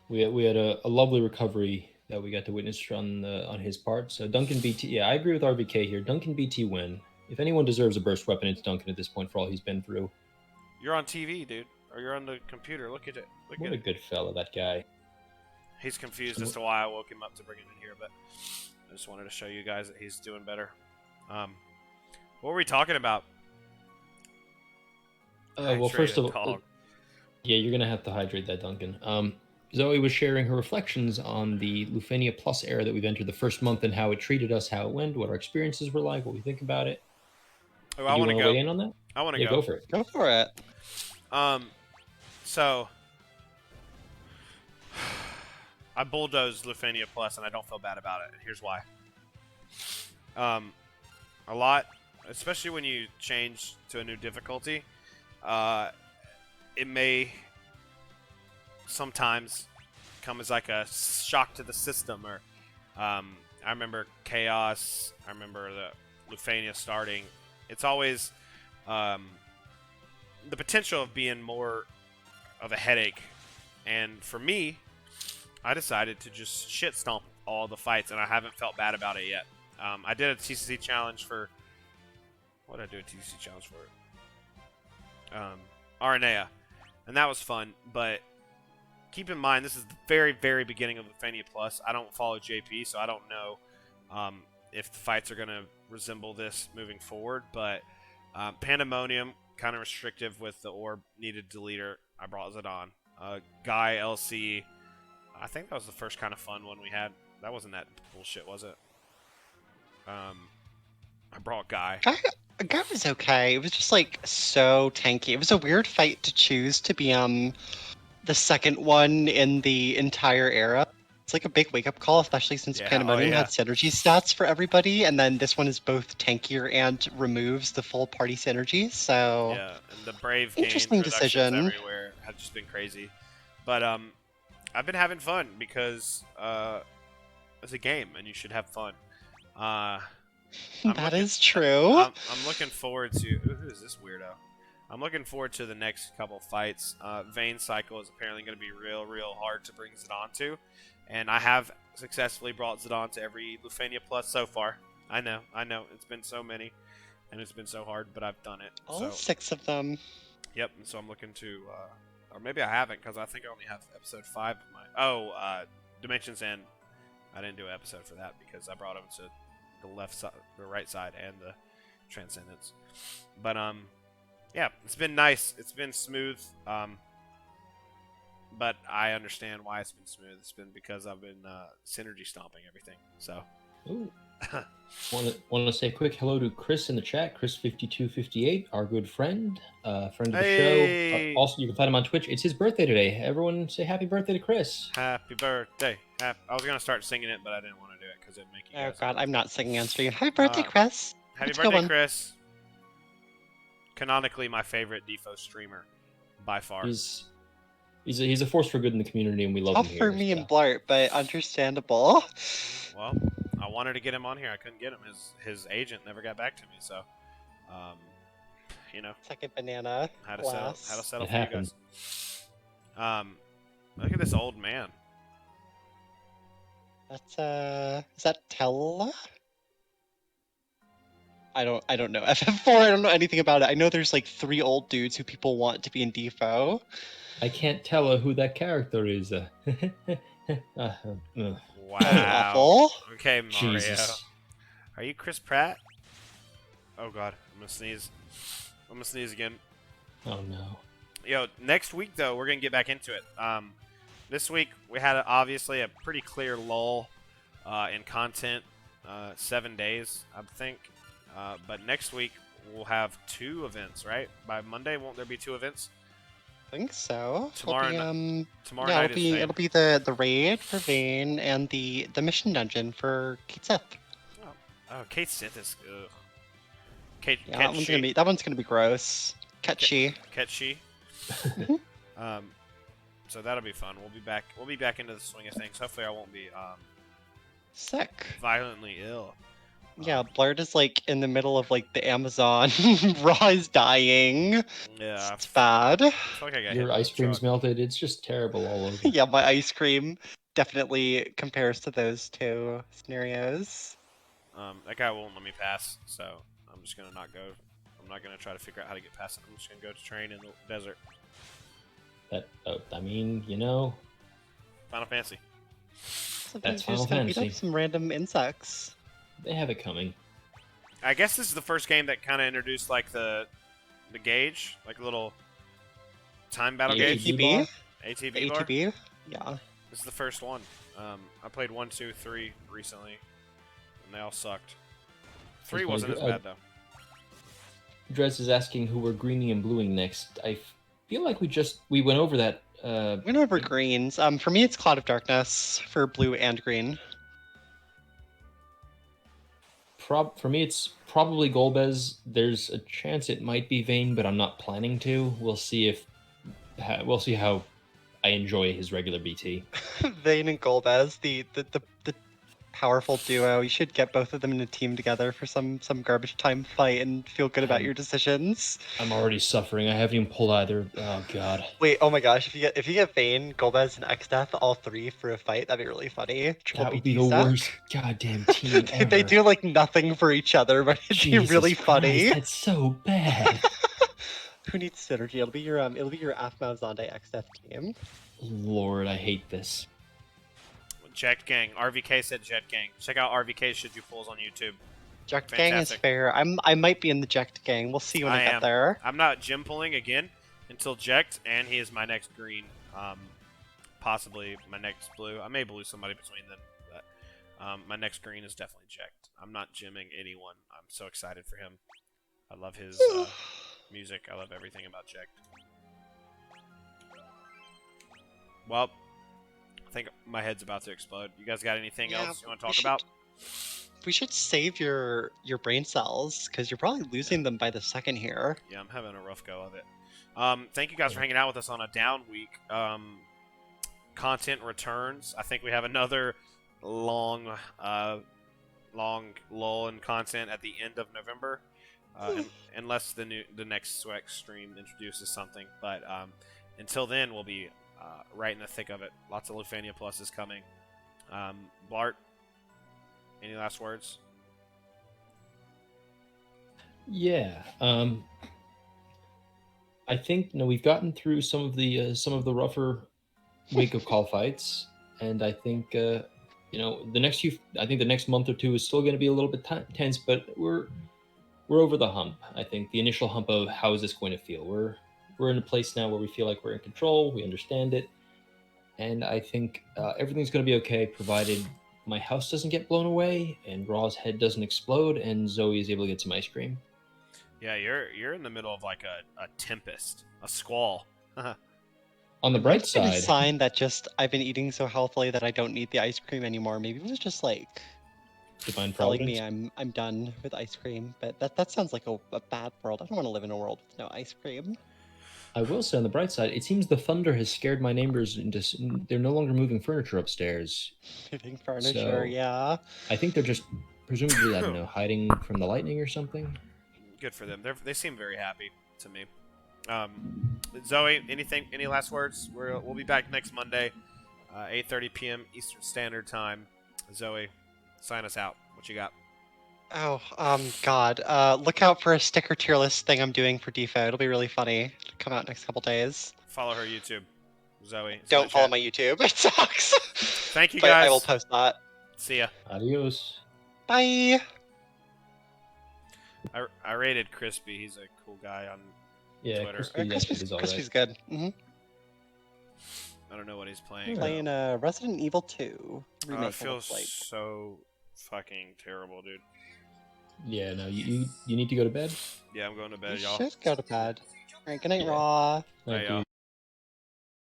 We had a lovely recovery that we got to witness on his part. So Duncan BT, yeah, I agree with RVK here. Duncan BT win. If anyone deserves a burst weapon, it's Duncan at this point for all he's been through. You're on TV, dude, or you're on the computer. Look at it. What a good fella, that guy. He's confused as to why I woke him up to bring him in here, but I just wanted to show you guys that he's doing better. What were we talking about? Well, first of all, yeah, you're gonna have to hydrate that, Duncan. Zoe was sharing her reflections on the Lufania Plus era that we've entered the first month and how it treated us, how it went, what our experiences were like, what we think about it. Oh, I want to go. Weigh in on that? I want to go for it. Go for it. So I bulldozed Lufania Plus, and I don't feel bad about it. Here's why. A lot, especially when you change to a new difficulty, it may sometimes come as like a shock to the system. Or I remember Chaos. I remember the Lufania starting. It's always the potential of being more of a headache. And for me, I decided to just shit stomp all the fights, and I haven't felt bad about it yet. I did a TCC challenge for... What did I do a TCC challenge for? Aranea. And that was fun, but keep in mind, this is the very, very beginning of Lufania Plus. I don't follow JP, so I don't know if the fights are going to resemble this moving forward, but Pandemonium, kind of restrictive with the orb needed deleter. I brought Zidane. Guy LC, I think that was the first kind of fun one we had That wasn't that bullshit, was it? I brought Guy. Guy was okay. It was just like so tanky. It was a weird fight to choose to be the second one in the entire era. It's like a big wake-up call, especially since Yeah, Pandemonium oh, yeah. had synergy stats for everybody, and then this one is both tankier and removes the full party synergy, so... Yeah, and the Brave gain Interesting introductions decision. everywhere have just been crazy. But I've been having fun because it's a game and you should have fun. That is true. I'm looking forward to... Who is this weirdo? I'm looking forward to the next couple fights. Vayne Cycle is apparently going to be real hard to bring Zidane to. And I have successfully brought Zidane to every Lufania Plus so far. I know. It's been so many. And it's been so hard, but I've done it. All 6 of them. Yep, and so I'm looking to... or maybe I haven't, because I think I only have episode 5 of my... Dimensions End. I didn't do an episode for that, because I brought him to the left side, the right side, and the Transcendence. But, yeah, it's been nice. It's been smooth. But I understand why it's been smooth. It's been because I've been synergy stomping everything. So. Ooh. Want to say a quick hello to Chris in the chat, Chris5258, our good friend, friend of the show. Also, you can find him on Twitch. It's his birthday today. Everyone say happy birthday to Chris. Happy birthday. I was going to start singing it, but I didn't want to do it because it'd make you guys... Oh god, I'm not singing on stream. Happy birthday, Chris. Happy birthday, Chris. Canonically my favorite DFFOO streamer by far. He's a force for good in the community, and we love him here. Tough for me and Blart, but understandable. Well, I wanted to get him on here. I couldn't get him. His agent never got back to me, so you know. Second banana. How to settle it for happened. you guys. Look at this old man. That's is that Tella? I don't know. FF4, I don't know anything about it. I know there's like 3 old dudes who people want to be in DFFOO. I can't tell who that character is. Wow. Awful. Okay, Mario. Jesus. Are you Chris Pratt? Oh god, I'm gonna sneeze. I'm gonna sneeze again. Oh no. Yo, next week though, we're gonna get back into it. This week we had obviously a pretty clear lull in content. 7 days, I think. But next week we'll have 2 events, right? By Monday, won't there be 2 events? I think so. Tomorrow night is it'll be the raid for Vayne and the mission dungeon for Kate Sith. Oh, Kate Sith is ugh. Kate, Yeah, that one's gonna be gross. Ketchi. Ketchi. So that'll be fun. We'll be back into the swing of things. Hopefully I won't be Sick. violently ill. Yeah, Blart is like in the middle of like the Amazon. Raw is dying. Yeah. It's bad. I feel like I got hit Your by a ice cream's truck. melted. It's just terrible all over. Yeah, my ice cream definitely compares to those 2 scenarios. That guy won't let me pass, so I'm just gonna not go. I'm not gonna try to figure out how to get past it. I'm just gonna go to train in the desert. I mean, you know, Final Fantasy. Sometimes That's you're just Final gonna beat up Fantasy. some random insects. they have it coming. I guess this is the first game that kind of introduced like the gauge, like a little time battle gauge. ATB? ATB bar. ATB? Yeah. This is the first one. I played 1, 2, 3 recently, and they all sucked. 3 wasn't as bad though. Drez is asking who we're greening and bluing next. I feel like we went over that. Went over greens. For me, it's Cloud of Darkness for blue and green. For me, it's probably Golbez. There's a chance it might be Vayne, but I'm not planning to. We'll see how I enjoy his regular BT. Vayne and Golbez, the powerful duo. You should get both of them in a team together for some garbage time fight and feel good about your decisions. I'm already suffering. I haven't even pulled either. Oh god. Wait, oh my gosh! If you get Vayne, Golbez, and X-Death, all 3 for a fight, that'd be really funny. Triple That would BT be the stack. worst goddamn team ever. They do like nothing for each other, but it'd be Jesus really Christ, funny. That's so bad. Who needs synergy? It'll be your Aphmau Zonde X-Death team. Lord, I hate this. Jacked Gang. RVK said Jet Gang. Check out RVK Should You Fools on YouTube. Jacked Gang is Fantastic. fair. I might be in the Jacked Gang. We'll see when I get am. there. I'm not gym pulling again until Jacked, and he is my next green. Possibly my next blue. I may blue somebody between then. My next green is definitely Jecht. I'm not gymming anyone. I'm so excited for him. I love his music. I love everything about Jecht. Well, I think my head's about to explode. You guys got anything else you want to talk about? We should save your brain cells, because you're probably losing them by the second here. Yeah, I'm having a rough go of it. Thank you guys for hanging out with us on a down week. Content returns. I think we have another long lull in content at the end of November, unless the next SQEX stream introduces something. But until then, we'll be right in the thick of it. Lots of Lufania Plus is coming. Blart, any last words? Yeah. I think we've gotten through some of the rougher wake up call fights, and I think the next month or two is still going to be a little bit tense, but we're over the hump. I think the initial hump of how is this going to feel. We're in a place now where we feel like we're in control. We understand it, and I think everything's going to be okay, provided my house doesn't get blown away and Raw's head doesn't explode and Zoe is able to get some ice cream. Yeah, you're in the middle of like a tempest, a squall. On the bright Maybe side, a sign that just I've been eating so healthily that I don't need the ice cream anymore. Maybe it was just like divine telling providence. me I'm done with ice cream. But that sounds like a bad world. I don't want to live in a world with no ice cream. I will say on the bright side, it seems the thunder has scared my neighbors into they're no longer moving furniture upstairs. Moving furniture, So, yeah. I think they're just presumably, I don't know, hiding from the lightning or something. Good for them. They seem very happy to me. Zoe, any last words? We'll be back next Monday, 8:30 p.m. Eastern Standard Time. Zoe, sign us out. What you got? Oh, God. Look out for a sticker tier list thing I'm doing for DFFOO. It'll be really funny. It'll come out next couple days. Follow her YouTube, Zoe. Don't follow my YouTube. It sucks. Thank you, But guys. I will post that. See ya. Adios. Bye. I rated Crispy. He's a cool guy on Twitter. Crispy's good. Mm-hmm. I don't know what he's playing. Playing Resident Evil 2 remake. It feels so fucking terrible, dude. Yeah, no, you need to go to bed. Yeah, I'm going to You bed, y'all. should go to bed. All right, good night, Raw. Thank you.